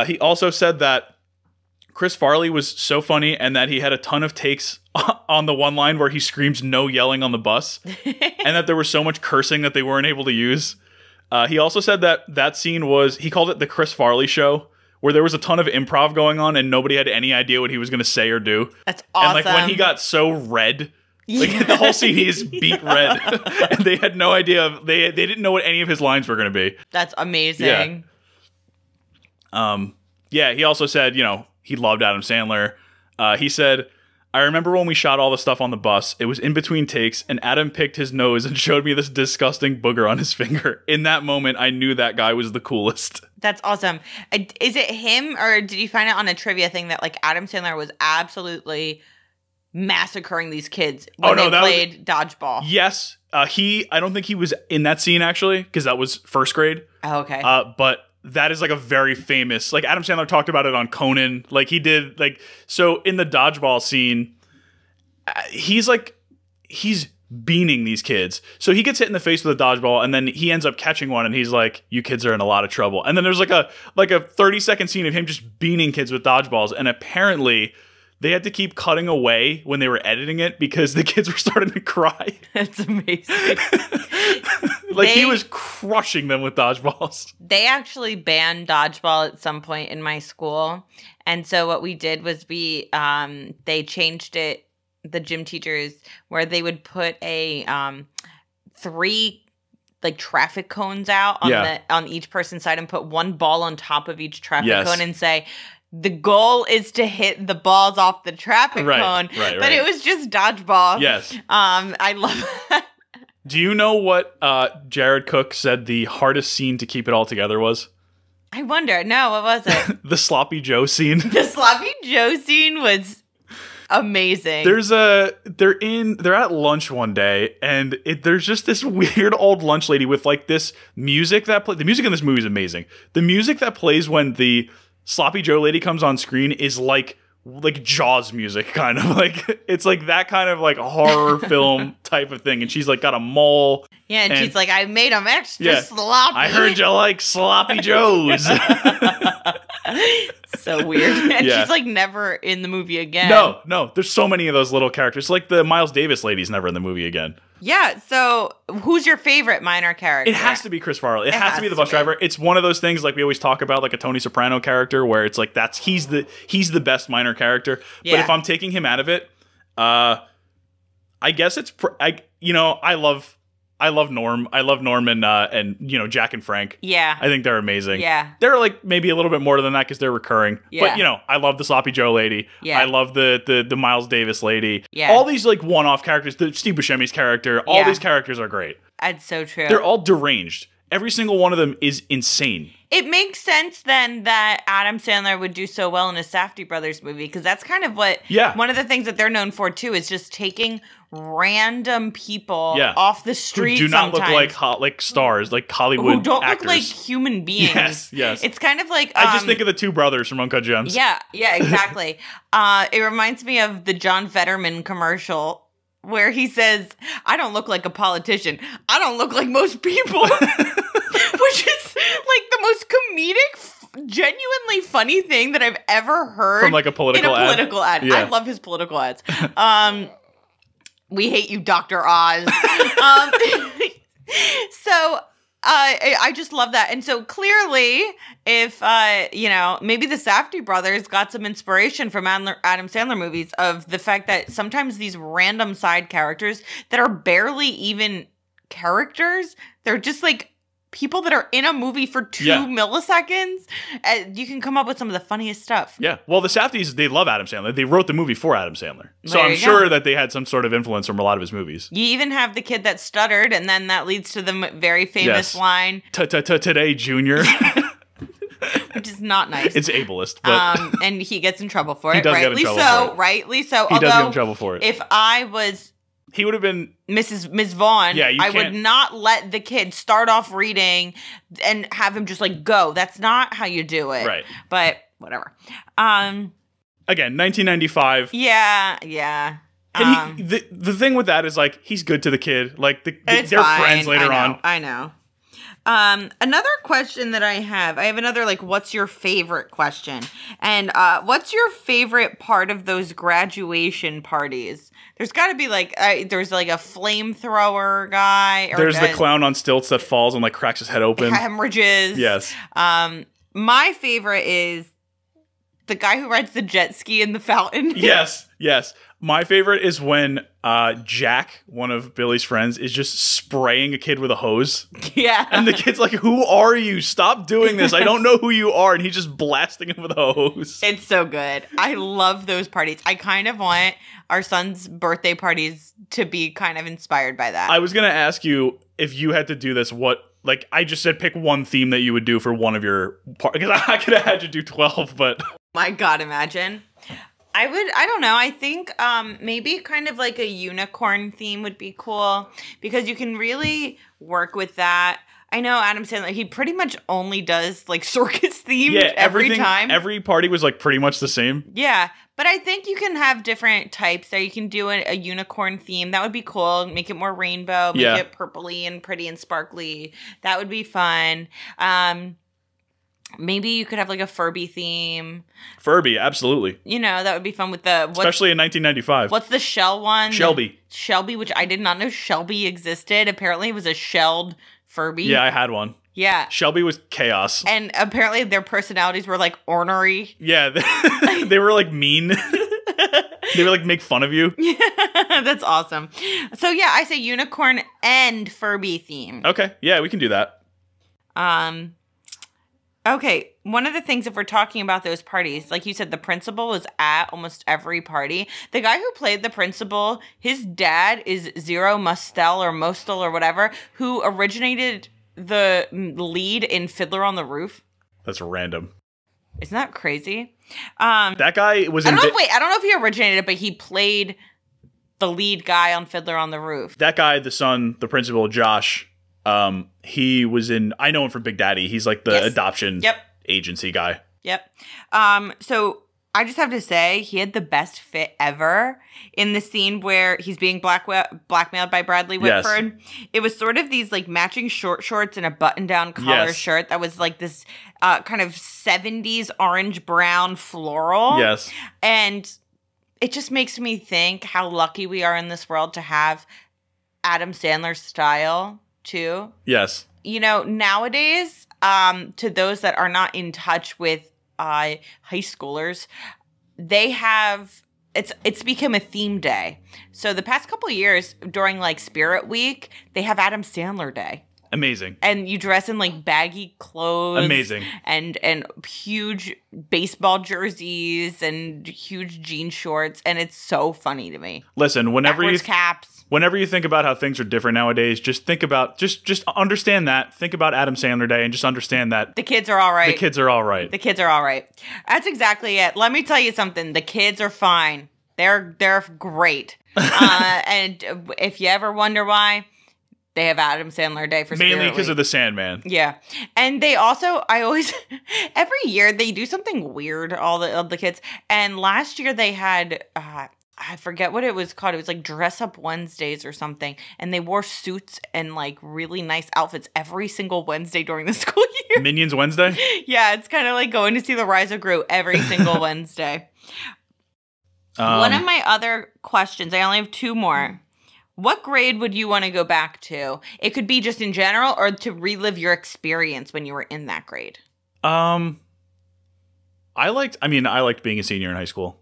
He also said that Chris Farley was so funny, and that he had a ton of takes on the one line where he screams "no yelling" on the bus, and that there was so much cursing that they weren't able to use. He also said that scene he called it the Chris Farley show, where there was a ton of improv going on and nobody had any idea what he was going to say or do. That's awesome. And when he got so red, the whole scene he is beat red, and they had no idea. They didn't know what any of his lines were going to be. That's amazing. Yeah. He also said, he loved Adam Sandler. He said, I remember when we shot all the stuff on the bus, it was in between takes, and Adam picked his nose and showed me this disgusting booger on his finger. In that moment, I knew that guy was the coolest. That's awesome. Is it him, or did you find out on a trivia thing that Adam Sandler was absolutely massacring these kids when they played dodgeball? Yes. I don't think he was in that scene, actually, because that was first grade. Oh, okay. But that is a very famous, Adam Sandler talked about it on Conan. He did, so in the dodgeball scene, he's he's beaning these kids. So he gets hit in the face with a dodgeball, and then he ends up catching one, and he's like, "You kids are in a lot of trouble." And then there's like a 30-second scene of him just beaning kids with dodgeballs, and apparently they had to keep cutting away when they were editing it because the kids were starting to cry. That's amazing. He was crushing them with dodgeballs. They actually banned dodgeball at some point in my school. And so what we did was they changed it, the gym teachers, where they would put a 3 traffic cones out on each person's side and put one ball on top of each traffic cone and say, the goal is to hit the balls off the traffic cone. But it was just dodgeball. Yes. I love that. Do you know what Jared Cook said the hardest scene to keep it all together was? I wonder. No, what was it? The Sloppy Joe scene. The Sloppy Joe scene was amazing. They're at lunch one day, and there's just this weird old lunch lady with this music that the music in this movie is amazing. The music that plays when the Sloppy Joe lady comes on screen is like Jaws music, kind of it's that kind of horror film type of thing, and she's got a mole. Yeah, and she's like, I made them extra sloppy. I heard you like sloppy joes. So weird. And she's never in the movie again. No, there's so many of those little characters. The Miles Davis lady's never in the movie again. Yeah, so who's your favorite minor character? It has to be Chris Farley. It has to be the bus driver. It's one of those things we always talk about, a Tony Soprano character, where it's he's the best minor character. Yeah. But if I'm taking him out of it, I guess it's I love Norm. I love Norm and Jack and Frank. Yeah. I think they're amazing. Yeah. They're maybe a little bit more than that because they're recurring. Yeah. But I love the Sloppy Joe lady. Yeah. I love the Miles Davis lady. Yeah. All these one-off characters, the Steve Buscemi's character, all these characters are great. That's so true. They're all deranged. Every single one of them is insane. It makes sense then that Adam Sandler would do so well in a Safdie Brothers movie, because that's kind of what one of the things that they're known for too is just taking random people off the street who do not look like stars, like Hollywood who don't actors. Look like human beings. Yes. It's kind of like I just think of the two brothers from Uncut Gems. Yeah, exactly. It reminds me of the John Fetterman commercial where he says, "I don't look like a politician. I don't look like most people." Which is the most comedic, genuinely funny thing that I've ever heard from a political ad. Yeah. I love his political ads. We hate you, Dr. Oz. So I just love that. And so clearly, if, maybe the Safdie brothers got some inspiration from Adam Sandler movies of the fact that sometimes these random side characters that are barely even characters, they're just people that are in a movie for 2 milliseconds, you can come up with some of the funniest stuff. Yeah. Well, the Safdies, they love Adam Sandler. They wrote the movie for Adam Sandler. So I'm sure that they had some sort of influence from a lot of his movies. You even have the kid that stuttered, and then that leads to the very famous line. Today, Junior. Which is not nice. It's ableist. But and he gets in trouble for it. Rightly so. He does get in trouble for it. If I was... He would have been Miss Vaughn. Yeah, I would not let the kid start off reading and have him just go. That's not how you do it. Right. But whatever. Again, 1995. Yeah. And the thing with that is he's good to the kid. They're friends later on. I know. Another question that I have another what's your favorite question? And what's your favorite part of those graduation parties? There's got to be there's a flamethrower guy. There's the clown on stilts that falls and cracks his head open. Hemorrhages. Yes. My favorite is the guy who rides the jet ski in the fountain. Yes. My favorite is when Jack, one of Billy's friends, is just spraying a kid with a hose. Yeah. And the kid's like, "Who are you? Stop doing this. I don't know who you are." And he's just blasting him with a hose. It's so good. I love those parties. I kind of want our son's birthday parties to be kind of inspired by that. I was going to ask you, if you had to do this, what... I just said pick one theme that you would do for one of your parties. Because I could have had you do 12, but... My God, imagine. I don't know. I think maybe kind of a unicorn theme would be cool, because you can really work with that. I know Adam Sandler, he pretty much only does like circus themed Yeah, every time. Every party was like pretty much the same. Yeah, but I think you can have different types there. You can do a unicorn theme. That would be cool. Make it more rainbow. Make it purpley and pretty and sparkly. That would be fun. Maybe you could have like a Furby theme. Furby, absolutely. You know, that would be fun with especially in 1995. What's the shell one? Shelby. Shelby, which I did not know Shelby existed. Apparently it was a shelled Furby. Yeah, I had one. Yeah. Shelby was chaos. And apparently their personalities were like ornery. Yeah, they were like mean. They would like make fun of you. That's awesome. So yeah, I say unicorn and Furby theme. Okay, yeah, we can do that. Okay, one of the things, if we're talking about those parties, like you said, the principal was at almost every party. The guy who played the principal, his dad is Zero Mostel or whatever, who originated the lead in Fiddler on the Roof. That's random. Isn't that crazy? That guy was I don't know if he originated it, but he played the lead guy on Fiddler on the Roof. That guy, the son, the principal, Josh, he was in, I know him from Big Daddy. He's like the adoption agency guy. Yep. So I just have to say, he had the best fit ever in the scene where he's being blackmailed by Bradley Whitford. Yes. It was sort of these like matching short shorts and a button-down collar shirt that was like this kind of 70s orange-brown floral. Yes. And it just makes me think how lucky we are in this world to have Adam Sandler's style, too. Yes. You know, nowadays, to those that are not in touch with high schoolers, they have it's become a theme day. So the past couple of years during like Spirit Week, they have Adam Sandler Day. Amazing. And you dress in like baggy clothes. Amazing. And huge baseball jerseys and huge jean shorts, and it's so funny to me. Listen, whenever caps. Whenever you think about how things are different nowadays, just think about just understand that. Think about Adam Sandler Day and just understand that the kids are all right. The kids are all right. The kids are all right. That's exactly it. Let me tell you something. The kids are fine. They're great. And if you ever wonder why, they have Adam Sandler Day for mainly because of the Sandman. Yeah. And they also, every year they do something weird, all the kids. And last year they had, I forget what it was called. It was like Dress Up Wednesdays or something. And they wore suits and like really nice outfits every single Wednesday during the school year. Minions Wednesday? Yeah, it's kind of like going to see the Rise of Gru every single Wednesday. One of my other questions, I only have two more. What grade would you want to go back to? It could be just in general or to relive your experience when you were in that grade. I liked being a senior in high school.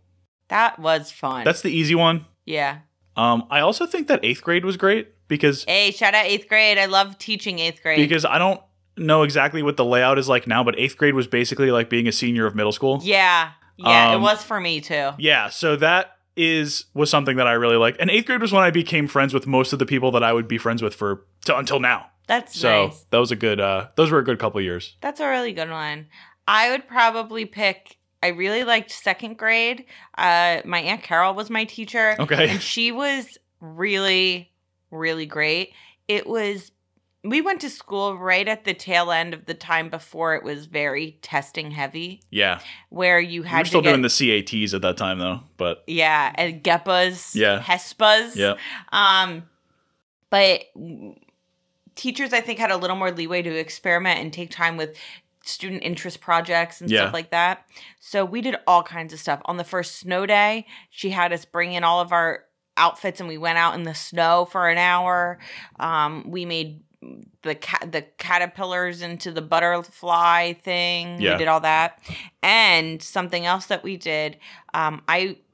That was fun. That's the easy one. Yeah. I also think that 8th grade was great because... Hey, shout out 8th grade. I love teaching 8th grade. Because I don't know exactly what the layout is like now, but 8th grade was basically like being a senior of middle school. Yeah. Yeah, it was for me too. Yeah, so that was something that I really liked. And 8th grade was when I became friends with most of the people that I would be friends with until now. That's nice. So that was a good, those were a good couple of years. That's a really good one. I would probably pick... I really liked 2nd grade. My Aunt Carol was my teacher. Okay. And she was really, really great. We went to school right at the tail end of the time before it was very testing heavy. Yeah. Where you had we were still doing the CATs at that time though, but. Yeah, and GEPAs. Yeah. HESPAs. Yeah. But teachers, I think, had a little more leeway to experiment and take time with student interest projects and stuff like that. So we did all kinds of stuff. On the first snow day, she had us bring in all of our outfits and we went out in the snow for an hour. We made the caterpillars into the butterfly thing. Yeah. We did all that. And something else that we did,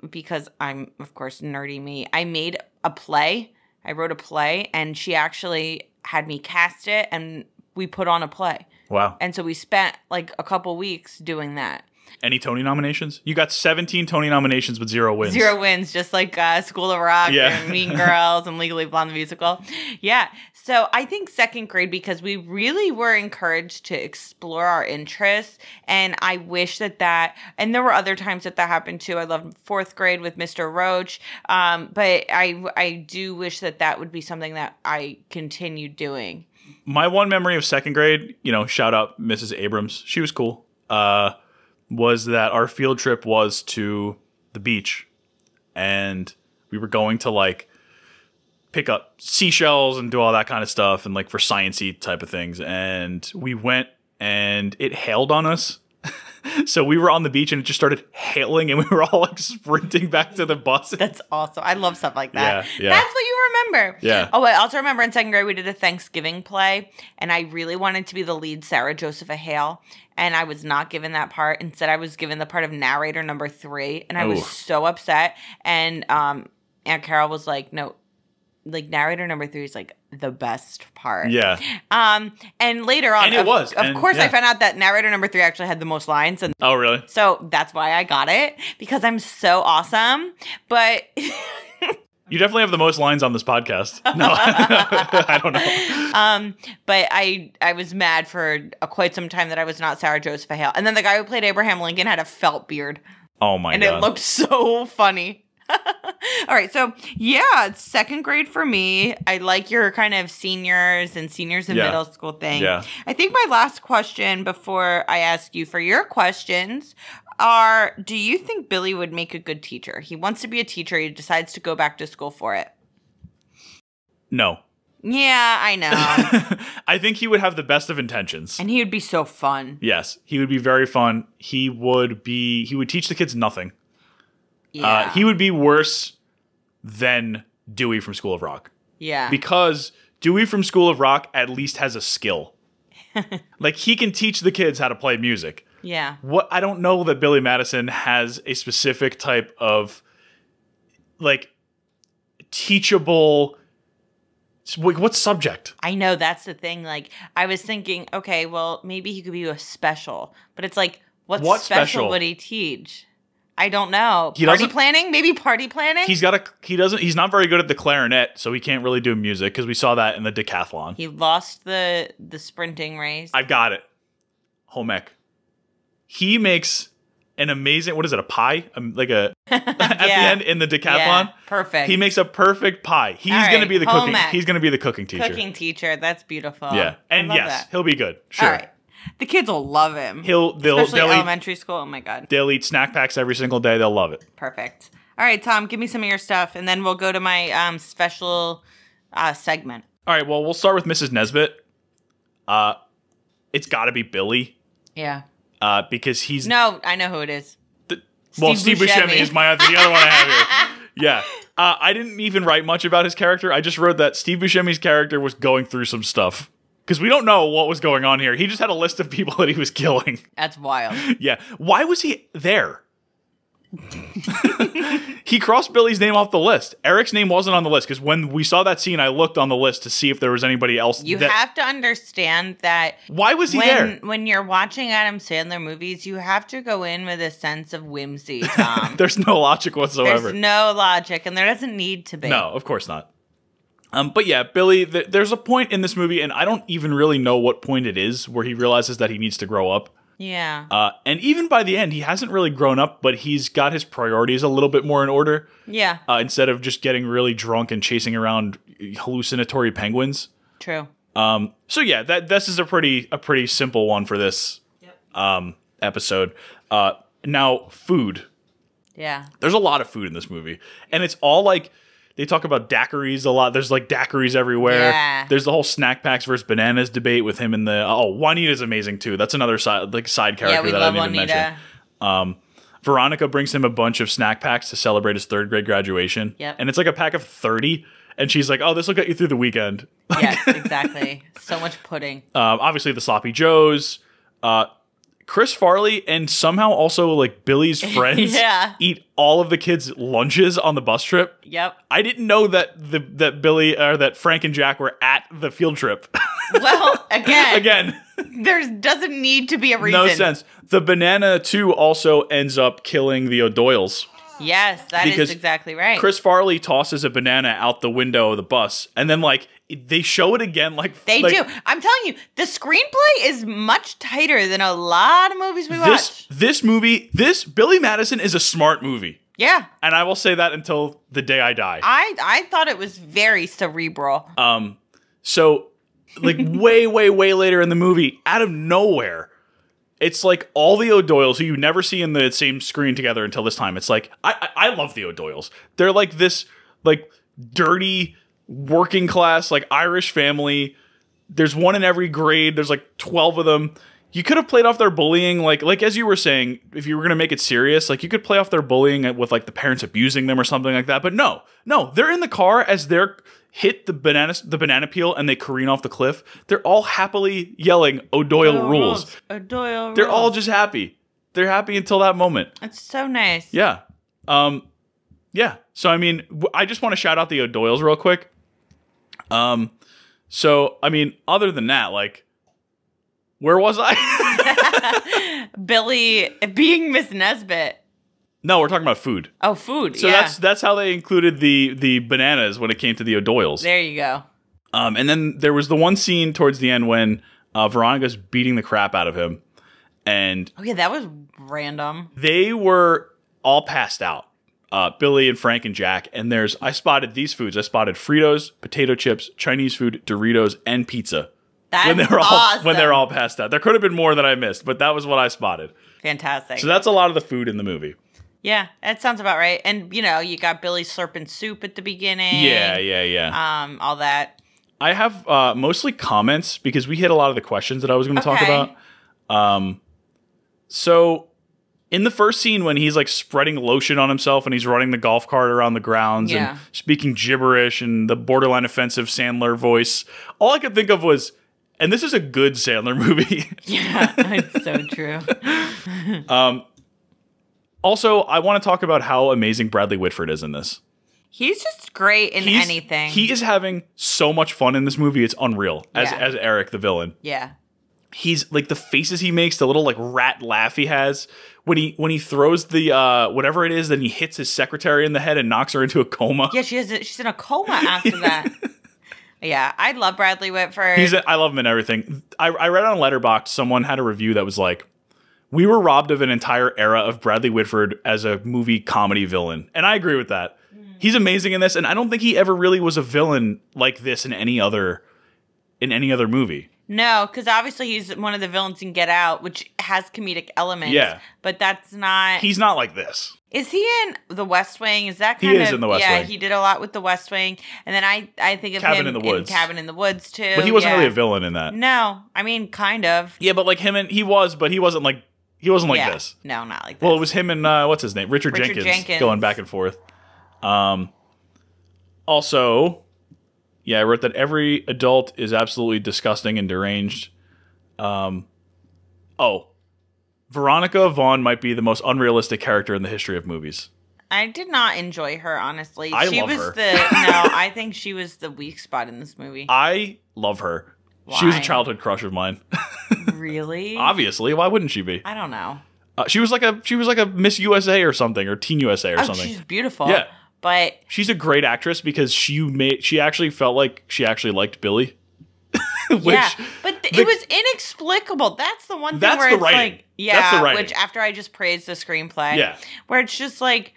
because I'm, of course, nerdy me, I made a play. I wrote a play and she actually had me cast it and we put on a play. Wow. And so we spent like a couple weeks doing that. Any Tony nominations? You got 17 Tony nominations, but 0 wins. 0 wins, just like School of Rock and Mean Girls and Legally Blonde the musical. Yeah. So I think 2nd grade, because we really were encouraged to explore our interests. And I wish that, and there were other times that happened too. I loved 4th grade with Mr. Roach. But I do wish that would be something that I continued doing. My one memory of second grade, shout out Mrs. Abrams. She was cool. Was that our field trip was to the beach, and we were going to like pick up seashells and do all that kind of stuff, and like for sciencey type of things. And we went, and it hailed on us. So we were on the beach and it just started hailing, and we were all like sprinting back to the bus. That's awesome. I love stuff like that. Yeah. That's what you remember. Yeah. Oh, I also remember in second grade we did a Thanksgiving play, and I really wanted to be the lead Sarah Josepha Hale, and I was not given that part. Instead, I was given the part of narrator number 3, and I was so upset. And Aunt Carol was like, no, like narrator number 3 is like the best part. Yeah. And later on, and it was. Of course, I found out that narrator number 3 actually had the most lines. And oh, really? So that's why I got it, because I'm so awesome. But you definitely have the most lines on this podcast. No, I don't know. But I was mad for quite some time that I was not Sarah Joseph Hale. And then the guy who played Abraham Lincoln had a felt beard. Oh my God. And it looked so funny. All right, so yeah, it's second grade for me. I like your kind of seniors in middle school thing. Yeah. I think my last question before I ask you for your questions are, do you think Billy would make a good teacher? He wants to be a teacher. He decides to go back to school for it. No. Yeah, I know. I think he would have the best of intentions. And he would be so fun. Yes, he would be very fun. He would teach the kids nothing. Yeah. He would be worse than Dewey from School of Rock. Yeah. Because Dewey from School of Rock at least has a skill. Like, he can teach the kids how to play music. Yeah. I don't know that Billy Madison has a specific type of, like, teachable. What subject? I know, that's the thing. Like, I was thinking, okay, well, maybe he could be a special. But it's like, what special would he teach? I don't know. Party planning? Maybe party planning? He's not very good at the clarinet, so he can't really do music, because we saw that in the decathlon. He lost the sprinting race. I've got it. Home ec. He makes an amazing, what is it, a pie? Like at the end in the decathlon? Yeah, perfect. He makes a perfect pie. He's going to be the cooking. He's going to be the cooking teacher. Cooking teacher. That's beautiful. Yeah. And yes, he'll be good. Sure. All right. The kids will love him. Especially elementary school. Oh my God. They'll eat snack packs every single day. They'll love it. Perfect. All right, Tom, give me some of your stuff, and then we'll go to my special segment. All right. Well, we'll start with Mrs. Nesbitt. It's got to be Billy. Yeah. Because he's I know who it is. Steve Buscemi is the other one I have here. Yeah. I didn't even write much about his character. I just wrote that Steve Buscemi's character was going through some stuff. Because we don't know what was going on here. He just had a list of people that he was killing. That's wild. Yeah. Why was he there? He crossed Billy's name off the list. Eric's name wasn't on the list, because when we saw that scene, I looked on the list to see if there was anybody else. You have to understand that. Why was he there? When you're watching Adam Sandler movies, you have to go in with a sense of whimsy, Tom. There's no logic whatsoever. There's no logic, and there doesn't need to be. No, of course not. But yeah, Billy, there's a point in this movie, and I don't even really know what point it is, where he realizes that he needs to grow up. Yeah. And even by the end, he hasn't really grown up, but he's got his priorities a little bit more in order. Yeah. Instead of just getting really drunk and chasing around hallucinatory penguins. True. So yeah, this is a pretty simple one for this episode. Now, food. Yeah. There's a lot of food in this movie, and it's all like. They talk about daiquiris a lot. There's like daiquiris everywhere. Yeah. There's the whole snack packs versus bananas debate with him in the. Juanita's amazing too. That's another side character that I didn't even mention. Veronica brings him a bunch of snack packs to celebrate his third grade graduation. Yep. And it's like a pack of 30. And she's like, "Oh, this will get you through the weekend." Yes, exactly. So much pudding. Obviously, the sloppy joes. Chris Farley and somehow also like Billy's friends eat all of the kids' lunches on the bus trip. Yep. I didn't know that that Frank and Jack were at the field trip. Well, again, there doesn't need to be a reason. No sense. The banana too also ends up killing the O'Doyles. Yes, that is exactly right. Chris Farley tosses a banana out the window of the bus, and then like they show it again. They do. I'm telling you, the screenplay is much tighter than a lot of movies we watch. This movie, Billy Madison is a smart movie. Yeah, and I will say that until the day I die. I thought it was very cerebral. So like way, way, way later in the movie, out of nowhere, it's like all the O'Doyles who you never see in the same screen together until this time. It's like, I love the O'Doyles. They're like this, like, dirty, working class, like, Irish family. There's one in every grade. There's like 12 of them. You could have played off their bullying, like as you were saying, if you were going to make it serious, like, you could play off their bullying with, like, the parents abusing them or something like that. But no, they're in the car as they're hit the banana peel and they careen off the cliff. They're all happily yelling, O'Doyle rules. O'Doyle rules. They're all just happy. They're happy until that moment. That's so nice. Yeah. Yeah. So, I mean, I just want to shout out the O'Doyles real quick. So, I mean, other than that, like, where was I? Billy being Miss Nesbit. No, we're talking about food. Oh, food. So that's how they included the bananas when it came to the O'Doyles. There you go. And then there was the one scene towards the end when Veronica's beating the crap out of him. And oh, yeah, that was random. They were all passed out. Billy and Frank and Jack. And I spotted these foods. I spotted Fritos, potato chips, Chinese food, Doritos, and pizza. That's awesome. When they're all passed out. There could have been more that I missed, but that was what I spotted. Fantastic. So that's a lot of the food in the movie. Yeah, that sounds about right. And, you know, you got Billy slurping soup at the beginning. Yeah. All that. I have mostly comments because we hit a lot of the questions that I was going to talk about. So in the first scene when he's like spreading lotion on himself and he's running the golf cart around the grounds and speaking gibberish and the borderline offensive Sandler voice, all I could think of was, and this is a good Sandler movie. Yeah, it's so true. Also, I want to talk about how amazing Bradley Whitford is in this. He's just great in anything. He is having so much fun in this movie. It's unreal as Eric, the villain. Yeah. He's like the faces he makes, the little like rat laugh he has when he throws the whatever it is, then he hits his secretary in the head and knocks her into a coma. Yeah, she's in a coma after that. Yeah, I love Bradley Whitford. I love him in everything. I read on Letterboxd, someone had a review that was like, we were robbed of an entire era of Bradley Whitford as a movie comedy villain. And I agree with that. He's amazing in this, and I don't think he ever really was a villain like this in any other movie. No, because obviously he's one of the villains in Get Out, which has comedic elements. Yeah. But that's not... He's not like this. Is he in The West Wing? Is that kind of... He is in The West Wing. Yeah, he did a lot with The West Wing. And then I think of him in Cabin in the Woods, too. But he wasn't really a villain in that. No. I mean, kind of. Yeah, but like he wasn't like this. No, not like this. Well, it was him and, what's his name? Richard Jenkins going back and forth. Also, yeah, I wrote that every adult is absolutely disgusting and deranged. Veronica Vaughn might be the most unrealistic character in the history of movies. I did not enjoy her, honestly. She love her. I think she was the weak spot in this movie. I love her. Why? She was a childhood crush of mine. Really? Obviously. Why wouldn't she be? I don't know. She was like a Miss USA or something, or Teen USA or something. She's beautiful. Yeah. But she's a great actress because she actually felt like she actually liked Billy. But it was inexplicable. That's the one thing where it's writing. Like, yeah, that's the writing. Which after I just praised the screenplay, where it's just like,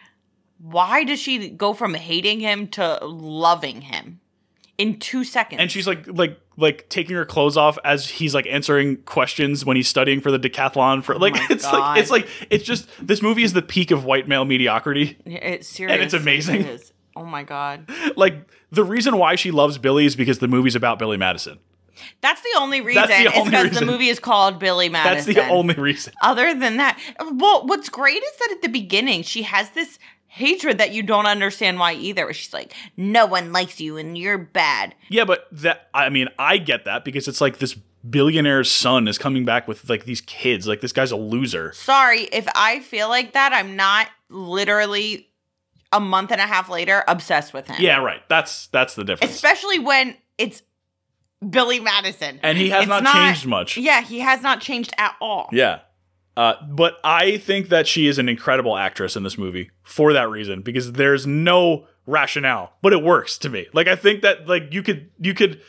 why does she go from hating him to loving him in 2 seconds? And she's like taking her clothes off as he's like answering questions when he's studying for the decathlon. It's just this movie is the peak of white male mediocrity. It's serious, and it's amazing. It is. Oh my god! Like the reason why she loves Billy is because the movie's about Billy Madison. That's the only reason. It's because the movie is called Billy Madison. That's the only reason. Other than that, well, what's great is that at the beginning she has this hatred that you don't understand why either. Where she's like, "No one likes you, and you're bad." Yeah, but I get that because it's like this billionaire's son is coming back with like these kids. Like this guy's a loser. Sorry, if I feel like that, I'm not literally a month and a half later obsessed with him. Yeah, right. That's the difference. Especially when it's Billy Madison. And he has not changed much. Yeah, he has not changed at all. Yeah. But I think that she is an incredible actress in this movie for that reason, because there's no rationale, but it works to me. Like, I think that like you could,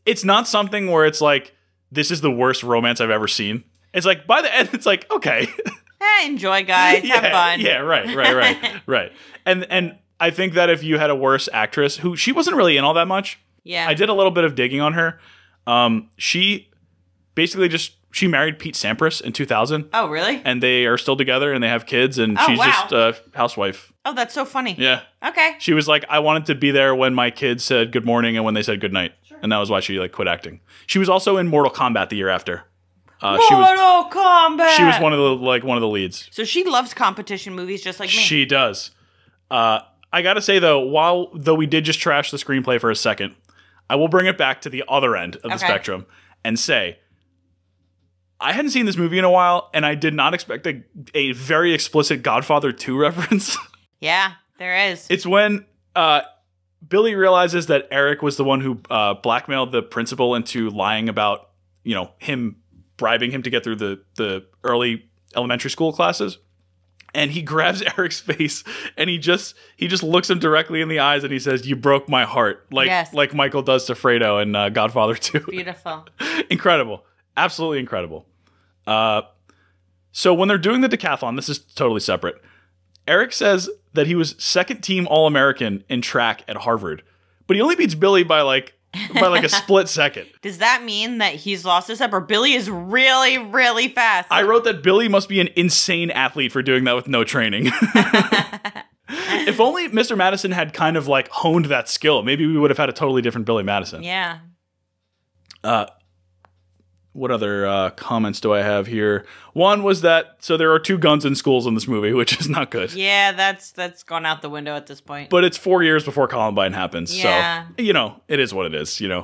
it's not something where it's like, this is the worst romance I've ever seen. It's like, by the end, it's like, okay. Enjoy, guys. Have fun. Yeah, right. And I think that if you had a worse actress who she wasn't really in all that much. Yeah. I did a little bit of digging on her. She basically she married Pete Sampras in 2000. Oh, really? And they are still together and they have kids and she's just a housewife. Oh, that's so funny. Yeah. Okay. She was like, I wanted to be there when my kids said good morning and when they said good night. Sure. And that was why she quit acting. She was also in Mortal Kombat the year after. Mortal Kombat. She was one of the leads. So she loves competition movies just like me. She does. I gotta say though, though we did just trash the screenplay for a second, I will bring it back to the other end of the spectrum and say, I hadn't seen this movie in a while, and I did not expect a very explicit Godfather 2 reference. Yeah, there is. It's when Billy realizes that Eric was the one who blackmailed the principal into lying about, him bribing him to get through the early elementary school classes. And he grabs Eric's face and he just looks him directly in the eyes and he says, "You broke my heart," like Michael does to Fredo in Godfather 2. Beautiful. Incredible. Absolutely incredible. So when they're doing the decathlon, this is totally separate. Eric says that he was second team All-American in track at Harvard, but he only beats Billy by a split second. Does that mean that he's lost his step, or Billy is really, really fast? I wrote that Billy must be an insane athlete for doing that with no training. If only Mr. Madison had kind of honed that skill, maybe we would have had a totally different Billy Madison. Yeah. What other comments do I have here? One was that, so there are 2 guns in schools in this movie, which is not good. Yeah, that's gone out the window at this point. But it's 4 years before Columbine happens. Yeah. So, it is what it is, There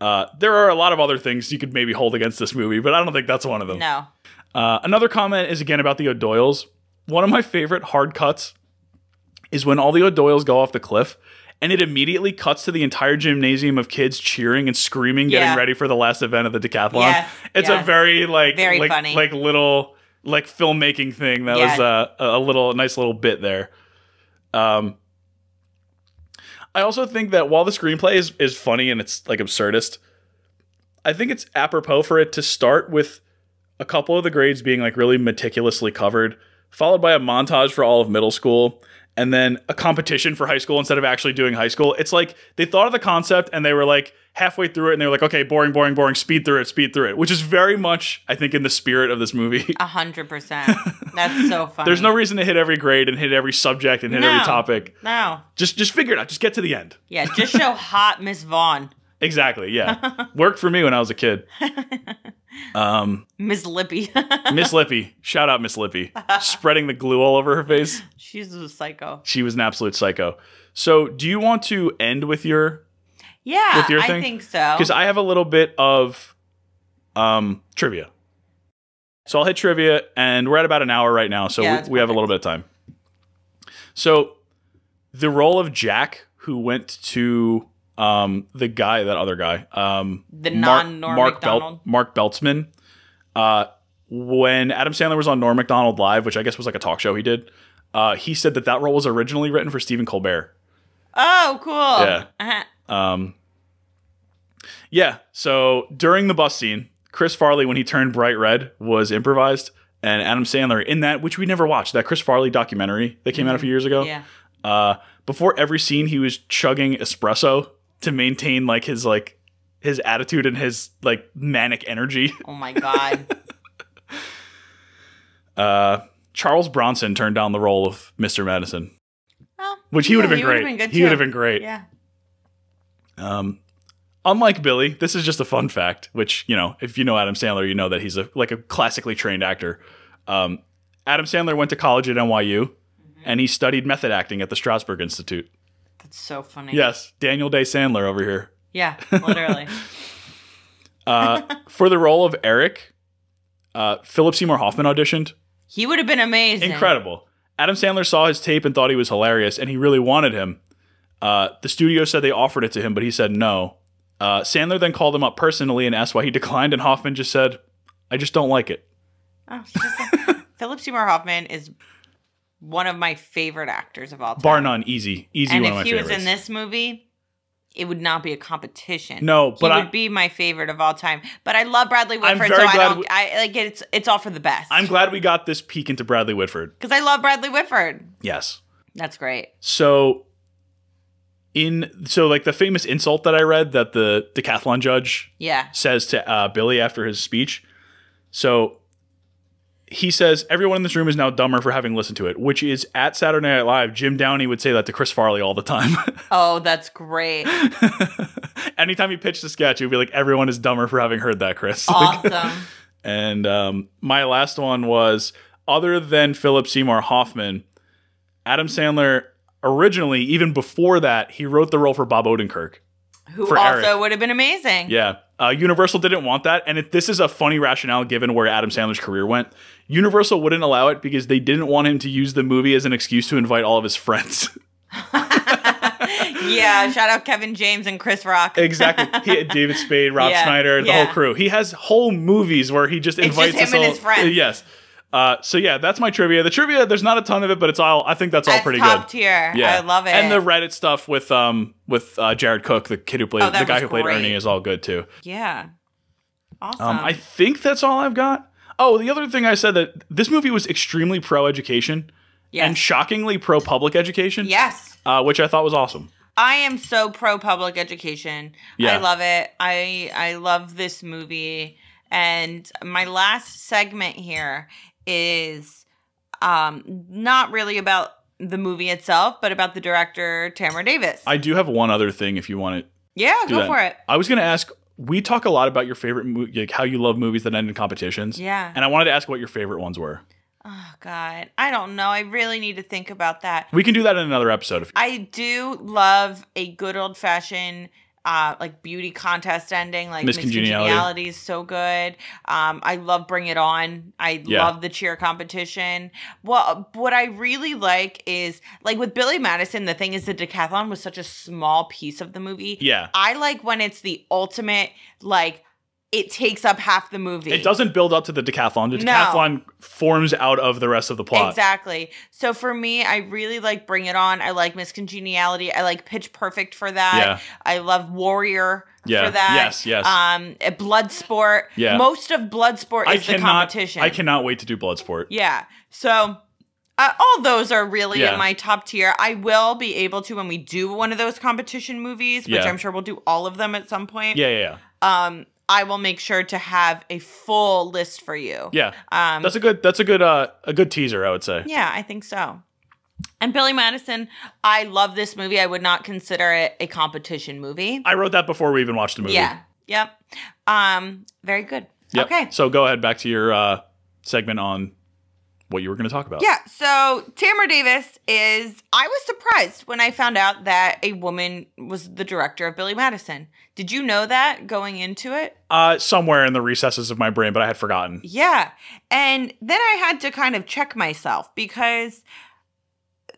are a lot of other things you could maybe hold against this movie, but I don't think that's one of them. No. Another comment is again about the O'Doyles. One of my favorite hard cuts is when all the O'Doyles go off the cliff, and it immediately cuts to the entire gymnasium of kids cheering and screaming, getting ready for the last event of the decathlon. Yes, it's a very very funny, little filmmaking thing that was a nice little bit there. I also think that while the screenplay is funny and it's absurdist, I think it's apropos for it to start with a couple of the grades being really meticulously covered, followed by a montage for all of middle school, and then a competition for high school instead of actually doing high school. It's they thought of the concept and they were halfway through it and they were okay, boring, speed through it, which is very much, I think, in the spirit of this movie. 100%. That's so funny. There's no reason to hit every grade and hit every subject and hit every topic. No. Just figure it out. Just get to the end. Yeah, just show hot Miss Vaughn. Exactly, yeah. Worked for me when I was a kid. Miss Lippy. Miss Lippy. Shout out Miss Lippy. Spreading the glue all over her face. She's a psycho. She was an absolute psycho. So do you want to end with your thing? I think so. Because I have a little bit of trivia. So I'll hit trivia, and we're at about an hour right now, so we have a little bit of time. So the role of Jack, who went to the other guy, the non-Norm Macdonald, Mark Beltzman. When Adam Sandler was on Norm Macdonald Live, which I guess was a talk show he did, he said that role was originally written for Stephen Colbert. Oh, cool. Yeah. Uh-huh. Yeah. So during the bus scene, Chris Farley, when he turned bright red, was improvised, and Adam Sandler in that, which we never watched, that Chris Farley documentary that came out a few years ago. Yeah. Before every scene, he was chugging espresso to maintain his attitude and his manic energy. Oh my god. Charles Bronson turned down the role of Mr. Madison. Oh, which he would have been great. He would have been great. Yeah. Unlike Billy, this is just a fun fact, which, if you know Adam Sandler, you know that he's a classically trained actor. Adam Sandler went to college at NYU, and he studied method acting at the Strasberg Institute. That's so funny. Yes, Daniel Day Sandler over here. Yeah, literally. For the role of Eric, Philip Seymour Hoffman auditioned. He would have been amazing. Incredible. Adam Sandler saw his tape and thought he was hilarious, and he really wanted him. The studio said they offered it to him, but he said no. Sandler then called him up personally and asked why he declined, and Hoffman just said, "I just don't like it." Oh, Philip Seymour Hoffman is one of my favorite actors of all time. Bar none. Easy one of my favorites. And if he was in this movie, it would not be a competition. No, but he would be my favorite of all time. But I love Bradley Whitford, I'm very glad it's all for the best. I'm glad we got this peek into Bradley Whitford. Because I love Bradley Whitford. Yes. That's great. So So like the famous insult that I read that the decathlon judge Yeah. says to Billy after his speech. So he says, everyone in this room is now dumber for having listened to it, which is at Saturday Night Live. Jim Downey would say that to Chris Farley all the time. Oh, that's great. Anytime he pitched a sketch, he'd be like, everyone is dumber for having heard that, Chris. Awesome. And my last one was, other than Philip Seymour Hoffman, Adam Sandler originally, even before that, he wrote the role for Bob Odenkirk. Who also would have been amazing. Yeah. Universal didn't want that. And this is a funny rationale given where Adam Sandler's career went. Universal wouldn't allow it because they didn't want him to use the movie as an excuse to invite all of his friends. Yeah, shout out Kevin James and Chris Rock. Exactly. He had David Spade, Rob Schneider, the whole crew. He has whole movies where he just invites him and his friends. Yes. So yeah, that's my trivia. The trivia, there's not a ton of it, but it's all. I think that's all pretty top good. Tier. Yeah, I love it. And the Reddit stuff with Jared Cook, the kid who played the guy who played great. Ernie, is all good too. Yeah. Awesome. I think that's all I've got. Oh, the other thing I said that this movie was extremely pro-education and shockingly pro-public education. Yes. Which I thought was awesome. I am so pro-public education. Yeah. I love it. I love this movie. And my last segment here is not really about the movie itself, but about the director, Tamara Davis. I do have one other thing if you want to. Yeah, go for it. I was going to ask, we talk a lot about your favorite movie, like how you love movies that end in competitions. Yeah. And I wanted to ask what your favorite ones were. Oh, God. I don't know. I really need to think about that. We can do that in another episode. I do love a good old-fashioned like beauty contest ending, like Miss Congeniality is so good. I love Bring It On. I love the cheer competition. Well, what I really like is, like with Billy Madison, the thing is the decathlon was such a small piece of the movie. Yeah. I like when it's the ultimate, like, it takes up half the movie. It doesn't build up to the decathlon. The decathlon forms out of the rest of the plot. Exactly. So for me, I really like Bring It On. I like Miss Congeniality. I like Pitch Perfect for that. Yeah. I love Warrior for that. Yes. Bloodsport. Yeah. Most of Bloodsport is the competition. I cannot wait to do Bloodsport. Yeah. So all those are really in my top tier. I will be able to, when we do one of those competition movies, which I'm sure we'll do all of them at some point. Yeah. I will make sure to have a full list for you. Yeah. That's a good teaser, I would say. Yeah, I think so. And Billy Madison, I love this movie. I would not consider it a competition movie. I wrote that before we even watched the movie. Yeah. Yep. Very good. Yep. Okay. So go ahead back to your segment on what you were going to talk about. Yeah. So Tamara Davis I was surprised when I found out that a woman was the director of Billy Madison. Did you know that going into it? Somewhere in the recesses of my brain, but I had forgotten. Yeah. And then I had to kind of check myself because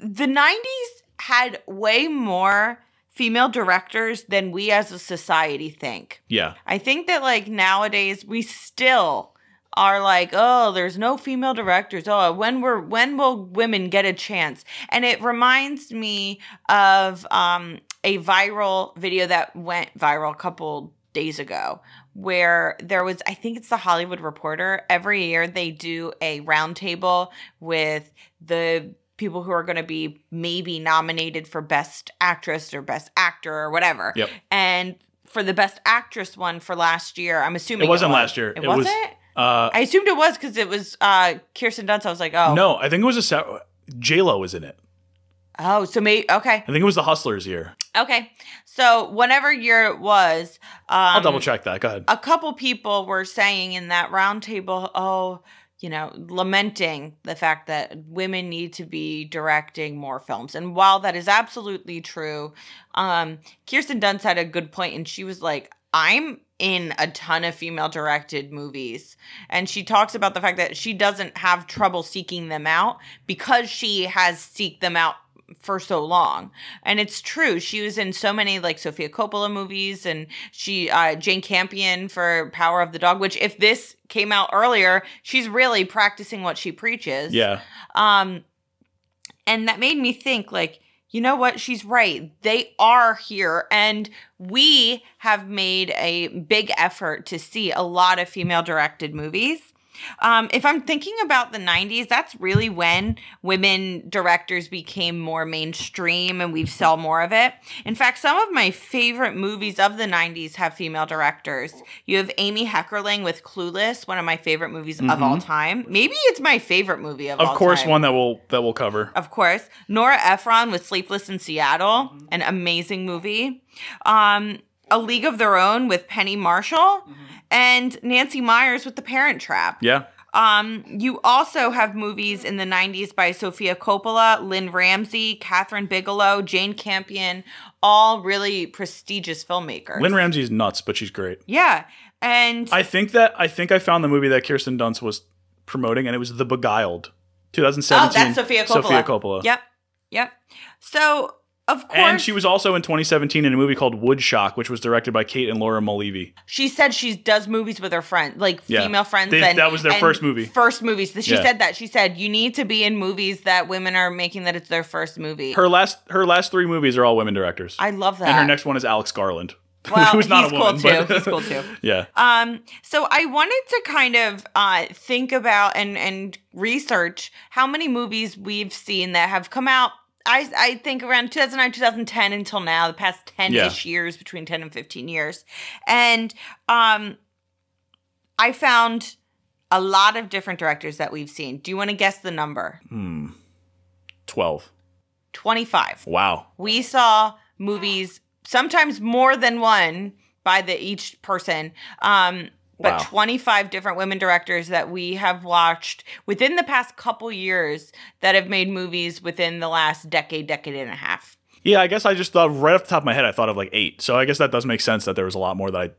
the 90s had way more female directors than we as a society think. Yeah. I think that like nowadays we still are like, oh, there's no female directors. Oh, when will women get a chance? And it reminds me of a viral video that went viral a couple days ago where there was, I think it's the Hollywood Reporter. Every year they do a roundtable with the people who are going to be maybe nominated for Best Actress or Best Actor or whatever. Yep. And for the Best Actress one for last year, I'm assuming it wasn't last year. It wasn't? I assumed it was because it was Kirsten Dunst. I was like, oh. No, I think it was J-Lo was in it. Oh, so maybe, okay. I think it was the Hustlers year. Okay. So whatever year it was. I'll double check that. Go ahead. A couple people were saying in that roundtable, lamenting the fact that women need to be directing more films. And while that is absolutely true, Kirsten Dunst had a good point, and she was like, I'm in a ton of female-directed movies. And she talks about the fact that she doesn't have trouble seeking them out because she has seeked them out for so long. And it's true. She was in so many like Sofia Coppola movies, and she Jane Campion for Power of the Dog, which if this came out earlier, she's really practicing what she preaches. Yeah. And that made me think like, you know what? She's right. They are here. And we have made a big effort to see a lot of female-directed movies. If I'm thinking about the 90s, that's really when women directors became more mainstream and we saw more of it. In fact, some of my favorite movies of the 90s have female directors. You have Amy Heckerling with Clueless, one of my favorite movies of all time. Maybe it's my favorite movie of all time. Of course, one that we'll cover. Of course. Nora Ephron with Sleepless in Seattle, an amazing movie. A League of Their Own with Penny Marshall, and Nancy Meyers with The Parent Trap. Yeah. You also have movies in the 90s by Sofia Coppola, Lynn Ramsey, Catherine Bigelow, Jane Campion, all really prestigious filmmakers. Lynn Ramsey's nuts, but she's great. Yeah. And I think I found the movie that Kirsten Dunst was promoting, and it was The Beguiled, 2017. Oh, that's Sofia Coppola. Sofia Coppola. Yep. So, of course. And she was also in 2017 in a movie called Woodshock, which was directed by Kate and Laura Mulvey. She said she does movies with her friends, like female friends. That was their first movie. First movies. She said that. She said, you need to be in movies that women are making that it's their first movie. Her last 3 movies are all women directors. I love that. And her next one is Alex Garland. Well, who's not a woman, cool too. He's cool too. Yeah. So I wanted to kind of think about and research how many movies we've seen that have come out. I think around 2009, 2010 until now, the past 10-ish years, between 10 and 15 years. And I found a lot of different directors that we've seen. Do you want to guess the number? 12. 25. Wow. We saw movies, sometimes more than one by each person. But 25 different women directors that we have watched within the past couple years that have made movies within the last decade and a half. Yeah, I guess I just thought right off the top of my head, I thought of like 8. So I guess that does make sense that there was a lot more that I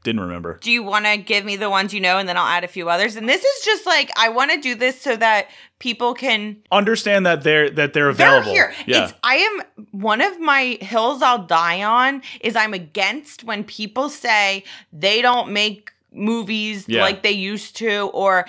didn't remember. Do you want to give me the ones you know, and then I'll add a few others? And this is just like, I want to do this so that people can understand that they're available. They're here. Yeah. I am one of my hills I'll die on is I'm against when people say they don't make movies like they used to, or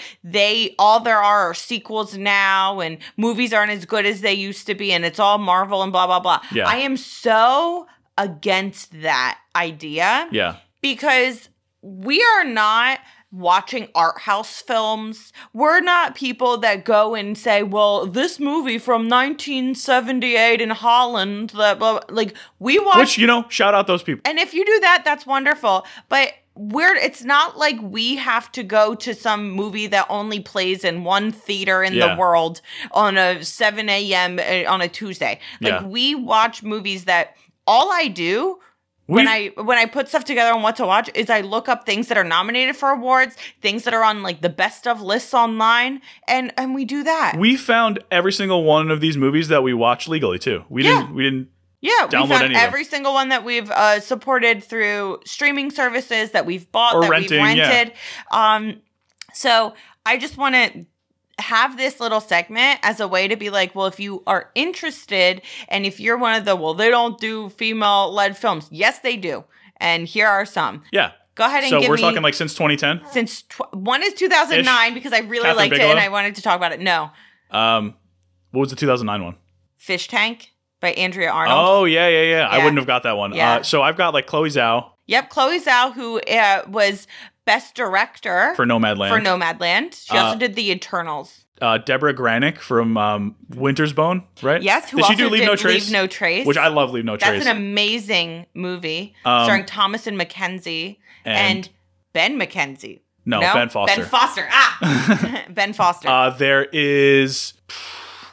all there are sequels now, and movies aren't as good as they used to be, and it's all Marvel and blah blah blah. I am so against that idea. Because we are not watching art house films. We're not people that go and say, well, this movie from 1978 in Holland, like we watch. Which, shout out those people. And if you do that, that's wonderful. But it's not like we have to go to some movie that only plays in one theater in the world on a 7 a.m. on a Tuesday. Like we watch movies that all I do when I put stuff together on what to watch is I look up things that are nominated for awards, things that are on like the best of lists online, and we do that. We found every single one of these movies that we watched legally too. We didn't Yeah, we found every single one that we've supported through streaming services, that we've bought, or that renting, we've rented. Yeah. So I just want to have this little segment as a way to be like, well, if you are interested, and if you're one of they don't do female-led films. Yes, they do. And here are some. Yeah. Go ahead and give me... So we're talking like since 2010? One is 2009 because I really liked it and I wanted to talk about it. No. What was the 2009 one? Fish Tank by Andrea Arnold. Oh, yeah. I wouldn't have got that one. Yeah. So I've got like Chloe Zhao. Yep, Chloe Zhao, who was Best Director for Nomadland. She also did The Eternals. Deborah Granick from Winter's Bone, right? Yes, did she do Leave No Trace? Leave No Trace. Which I love Leave No Trace. That's an amazing movie starring Thomasin McKenzie and Ben McKenzie. No, Ben Foster. Ben Foster. Ben Foster. There is...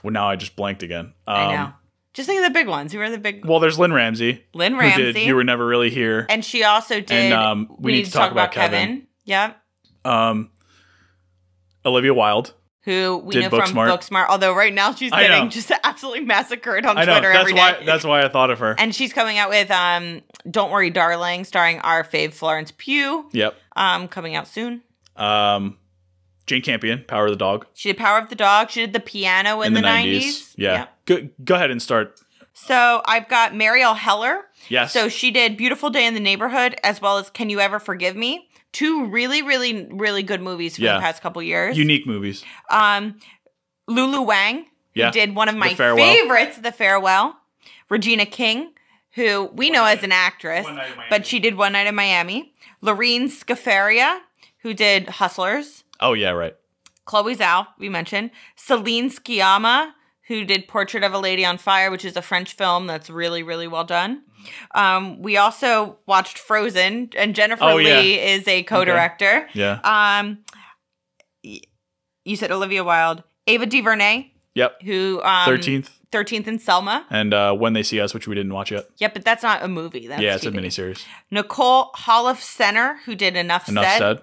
Well, now I just blanked again. I know. Just think of the big ones. Who are the big... Well, there's Lynn Ramsey. Who did You Were Never Really Here. And she also did... And We Need to Talk About Kevin. Yep. Olivia Wilde. Who we know from Booksmart. Although right now she's getting just absolutely massacred on Twitter every day. That's why I thought of her. And she's coming out with Don't Worry, Darling, starring our fave Florence Pugh. Yep. Coming out soon. Jane Campion, Power of the Dog. She did Power of the Dog. She did The Piano in the 90s. Yeah. Go ahead and start. So I've got Marielle Heller. Yes. So she did Beautiful Day in the Neighborhood, as well as Can You Ever Forgive Me? 2 really, really, really good movies for the past couple years. Unique movies. Lulu Wang, who did one of my favorites, The Farewell. Regina King, who we know as an actress, but she did One Night in Miami. Lorene Scafaria, who did Hustlers. Oh, yeah, right. Chloe Zhao, we mentioned. Celine Sciamma, who did Portrait of a Lady on Fire, which is a French film that's really, really well done. We also watched Frozen, and Jennifer Lee is a co-director. Okay. Yeah. You said Olivia Wilde. Ava DuVernay. Yep. Who 13th in Selma. And When They See Us, which we didn't watch yet. Yep, but that's not a movie. That's it's TV. a miniseries. Nicole Holofcener, who did Enough Said.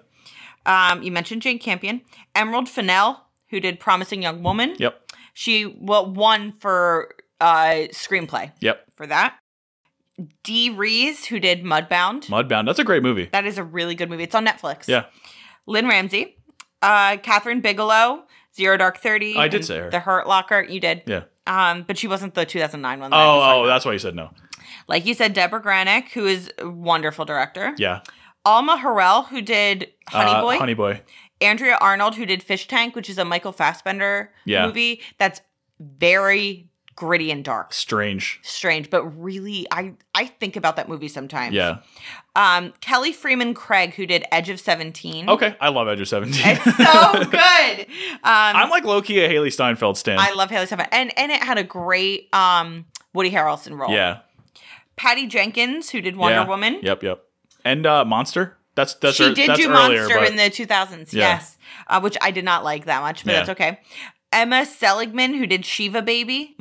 You mentioned Jane Campion. Emerald Fennell, who did Promising Young Woman. Yep. She won for screenplay. Yep. For that. Dee Rees, who did Mudbound. Mudbound. That's a great movie. That is a really good movie. It's on Netflix. Yeah. Lynn Ramsey. Catherine Bigelow. Zero Dark 30. I did say her. The Hurt Locker. You did. Yeah. But she wasn't the 2009 one. That's why you said no. Like you said, Deborah Granick, who is a wonderful director. Yeah. Alma Harrell, who did Honey Boy. Honey Boy. Andrea Arnold, who did Fish Tank, which is a Michael Fassbender movie that's very gritty and dark. Strange, but really, I think about that movie sometimes. Yeah. Kelly Freeman Craig, who did Edge of 17. Okay, I love Edge of 17. It's so good. I'm like low-key a Haley Steinfeld stan. I love Haley Steinfeld. And it had a great Woody Harrelson role. Yeah. Patty Jenkins, who did Wonder Woman. Yep. And Monster. That's she did do earlier, Monster in the 2000s, yes. Which I did not like that much, but that's okay. Emma Seligman, who did Shiva Baby,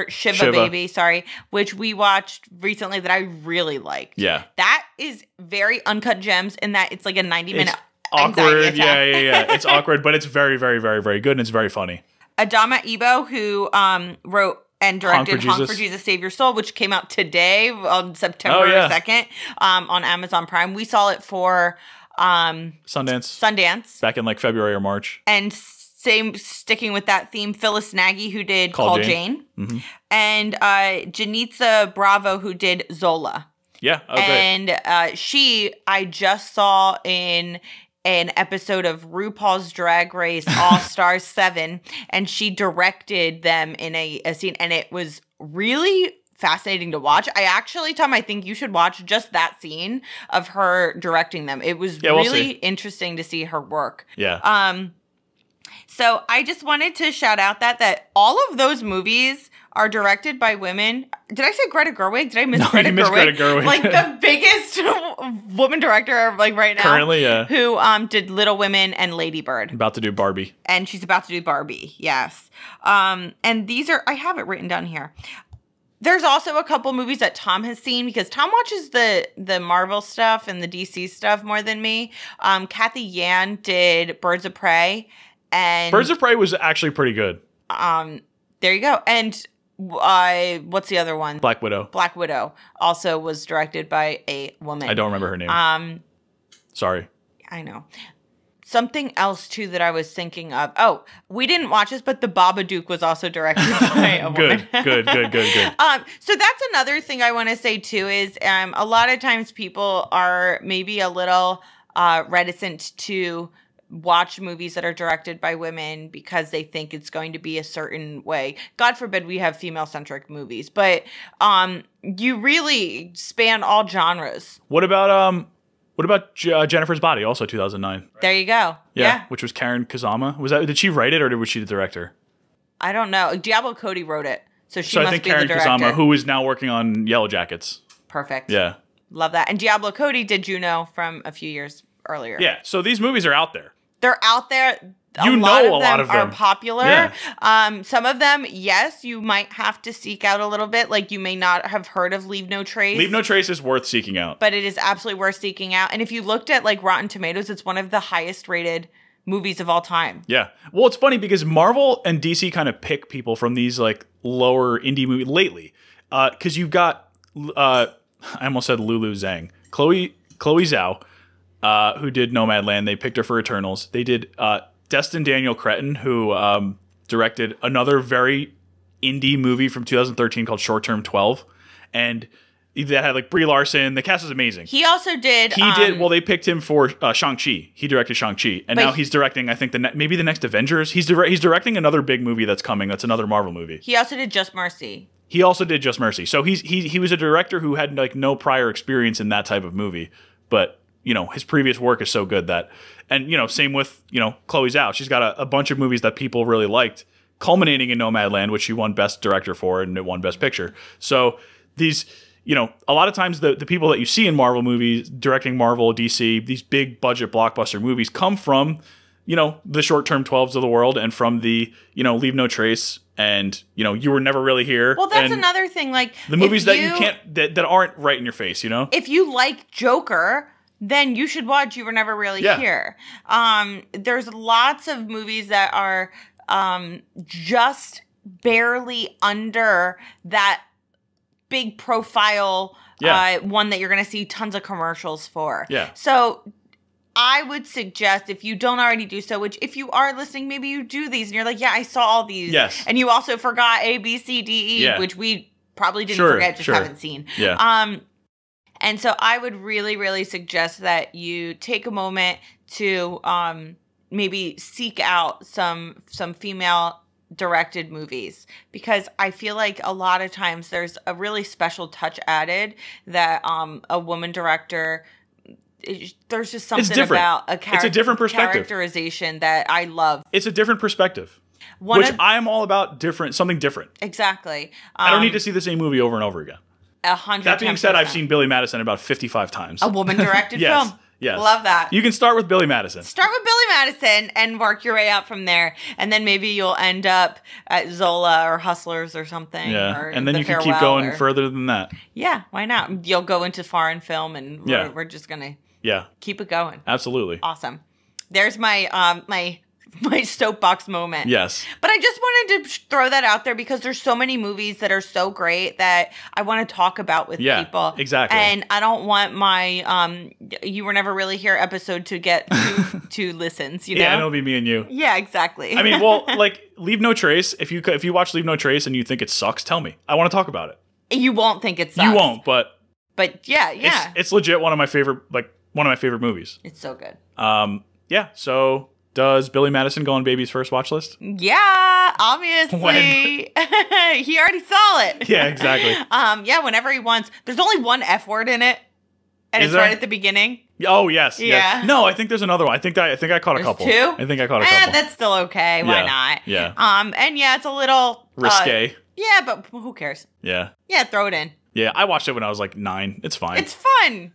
Shiva Baby, sorry, which we watched recently that I really liked. Yeah. That is very uncut gems in that it's like a 90-minute awkward. Yeah. It's awkward, but it's very, very, very, very good, and it's very funny. Adama Ebo, who wrote and directed Honk for Jesus Save Your Soul, which came out today on September 2nd on Amazon Prime. We saw it for Sundance. Back in like February or March. And sticking with that theme, Phyllis Nagy, who did Call Jane. Mm-hmm. And Janitza Bravo, who did Zola. Yeah. Oh, and I just saw in an episode of RuPaul's Drag Race All-Star 7, and she directed them in a scene, and it was really fascinating to watch. Tom, I think you should watch just that scene of her directing them. It was really interesting to see her work. Yeah. So I just wanted to shout out that all of those movies are directed by women. Did I say Greta Gerwig? Did I miss Greta Gerwig? Greta Gerwig. Like the biggest woman director like right now. Currently, yeah. Who did Little Women and Lady Bird. About to do Barbie. And she's about to do Barbie, yes. And these are, I have it written down here. There's also a couple movies that Tom has seen because Tom watches the Marvel stuff and the DC stuff more than me. Kathy Yan did Birds of Prey. And Birds of Prey was actually pretty good. There you go. And what's the other one? Black Widow. Black Widow also was directed by a woman. I don't remember her name. Sorry. I know. Something else too that I was thinking of. Oh, we didn't watch this, but The Babadook was also directed by a woman. Good. So that's another thing I want to say too is a lot of times people are maybe a little reticent to watch movies that are directed by women because they think it's going to be a certain way. God forbid we have female-centric movies, but you really span all genres. What about Jennifer's Body, also 2009? There you go. Yeah. Which was Karen Kazama. Did she write it or was she the director? I don't know. Diablo Cody wrote it, so she must I think be Karen the director. Kazama, who is now working on Yellow Jackets. Perfect. Yeah. Love that. And Diablo Cody did Juno from a few years earlier. Yeah. So these movies are out there. They're out there. A lot of them are popular. Yeah. Some of them, yes, you might have to seek out a little bit. Like you may not have heard of Leave No Trace. Leave No Trace is worth seeking out. But it is absolutely worth seeking out. And if you looked at like Rotten Tomatoes, it's one of the highest rated movies of all time. Yeah. Well, it's funny because Marvel and DC kind of pick people from these like lower indie movies lately. Because you've got, I almost said Lulu Zhang. Chloe Zhao, who did Nomadland. They picked her for Eternals. They did Destin Daniel Cretton, who directed another very indie movie from 2013 called Short Term 12. And that had like Brie Larson. The cast is amazing. He also did. Well, they picked him for Shang-Chi. He directed Shang-Chi. And now he's directing, I think, maybe the next Avengers. He's directing another big movie that's coming. That's another Marvel movie. He also did Just Mercy. So he was a director who had like no prior experience in that type of movie. But his previous work is so good that, and same with Chloe Zhao. She's got a bunch of movies that people really liked, culminating in Nomadland, which she won Best Director for, and it won Best Picture. So these, a lot of times the people that you see in Marvel movies, directing Marvel, DC, these big budget blockbuster movies come from, the short-term 12s of the world, and from the, Leave No Trace, and, You Were Never Really Here. Well, that's another thing. Like, the movies that you can't, that aren't right in your face, If you like Joker, then you should watch You Were Never Really Here. There's lots of movies that are just barely under that big profile one that you're going to see tons of commercials for. Yeah. So I would suggest, if you don't already do so, which if you are listening, maybe you do these and you're like, yeah, I saw all these. Yes. And you also forgot A, B, C, D, E, which we probably didn't forget, just haven't seen. Yeah. And so I would really, really suggest that you take a moment to maybe seek out some female directed movies, because I feel like a lot of times there's a really special touch added that a woman director, there's just something about it's a different perspective, characterization that I love. It's a different perspective, which I am all about. Something different. Exactly. I don't need to see the same movie over and over again. 100%. That being said, I've seen Billy Madison about 55 times. A woman directed yes. film. Yes. Love that. You can start with Billy Madison. Start with Billy Madison and work your way out from there. And then maybe you'll end up at Zola or Hustlers or something. Yeah. Or and then you can keep going further than that. Yeah. Why not? You'll go into foreign film, and we're just going to keep it going. Absolutely. Awesome. There's my my soapbox moment. Yes. But I just wanted to throw that out there because there's so many movies that are so great that I want to talk about with people. Exactly. And I don't want my You Were Never Really Here episode to get two listens, Yeah, and it'll be me and you. Yeah, exactly. I mean, well, like Leave No Trace, if you watch Leave No Trace and you think it sucks, tell me. I want to talk about it. You won't think it sucks. You won't, but yeah. It's legit one of my favorite movies. It's so good. Yeah, so does Billy Madison go on Baby's first watch list? Yeah, obviously. He already saw it. Yeah, exactly. Yeah, whenever he wants. There's only one F word in it, and it's right at the beginning. Oh, yes. Yeah. No, I think there's another one. I think I caught a couple. Two? I think I caught a couple. That's still okay. Why not? Yeah. And yeah, it's a little risque. Yeah, but who cares? Yeah. Yeah, throw it in. Yeah, I watched it when I was like 9. It's fine. It's fun.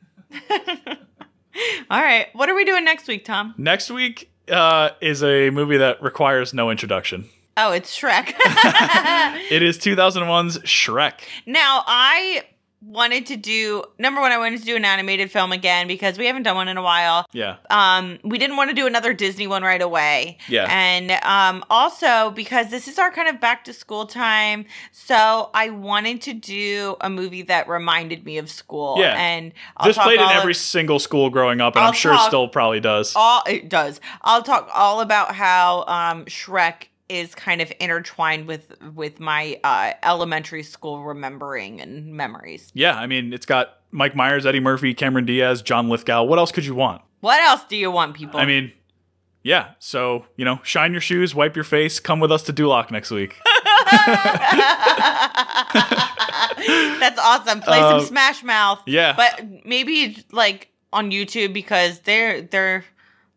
All right. What are we doing next week, Tom? Next week is a movie that requires no introduction. Oh, it's Shrek. It is 2001's Shrek. Now, I wanted to do an animated film again because we haven't done one in a while. Yeah. We didn't want to do another Disney one right away. Yeah. And also because this is our kind of back to school time, so I wanted to do a movie that reminded me of school. Yeah. And this played in every single school growing up, and I'm sure still probably does. It does. I'll talk all about how Shrek is kind of intertwined with my elementary school remembering and memories. Yeah, I mean, it's got Mike Myers, Eddie Murphy, Cameron Diaz, John Lithgow. What else could you want? What else do you want, people? I mean, yeah. So, shine your shoes, wipe your face, come with us to Duloc next week. That's awesome. Play some Smash Mouth. Yeah. But maybe like on YouTube because they're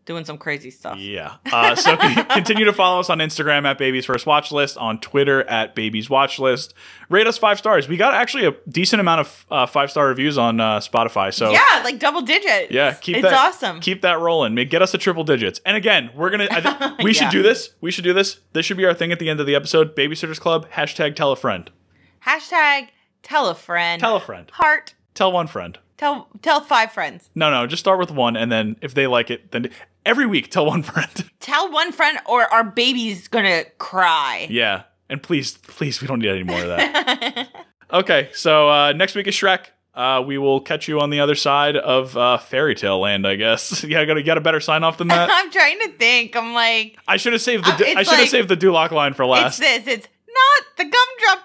doing some crazy stuff. Yeah. So continue to follow us on Instagram at Baby's First Watch List, on Twitter at Baby's Watch List. Rate us 5 stars. We got actually a decent amount of 5-star reviews on Spotify. So yeah, like double digits. Yeah, it's awesome. Keep that rolling. Get us to triple digits. And again, we're gonna. We should do this. We should do this. This should be our thing at the end of the episode. Babysitters Club. # tell a friend. # tell a friend. Tell a friend. Heart. Tell one friend. Tell 5 friends. No. Just start with one, and then if they like it, then every week tell one friend. Tell one friend, or our baby's gonna cry. Yeah, and please, we don't need any more of that. Okay, so next week is Shrek. We will catch you on the other side of fairy tale land, I guess. Yeah, got a better sign off than that. I'm trying to think. I'm like, I should have saved the Duloc line for last. It's not the gumdrop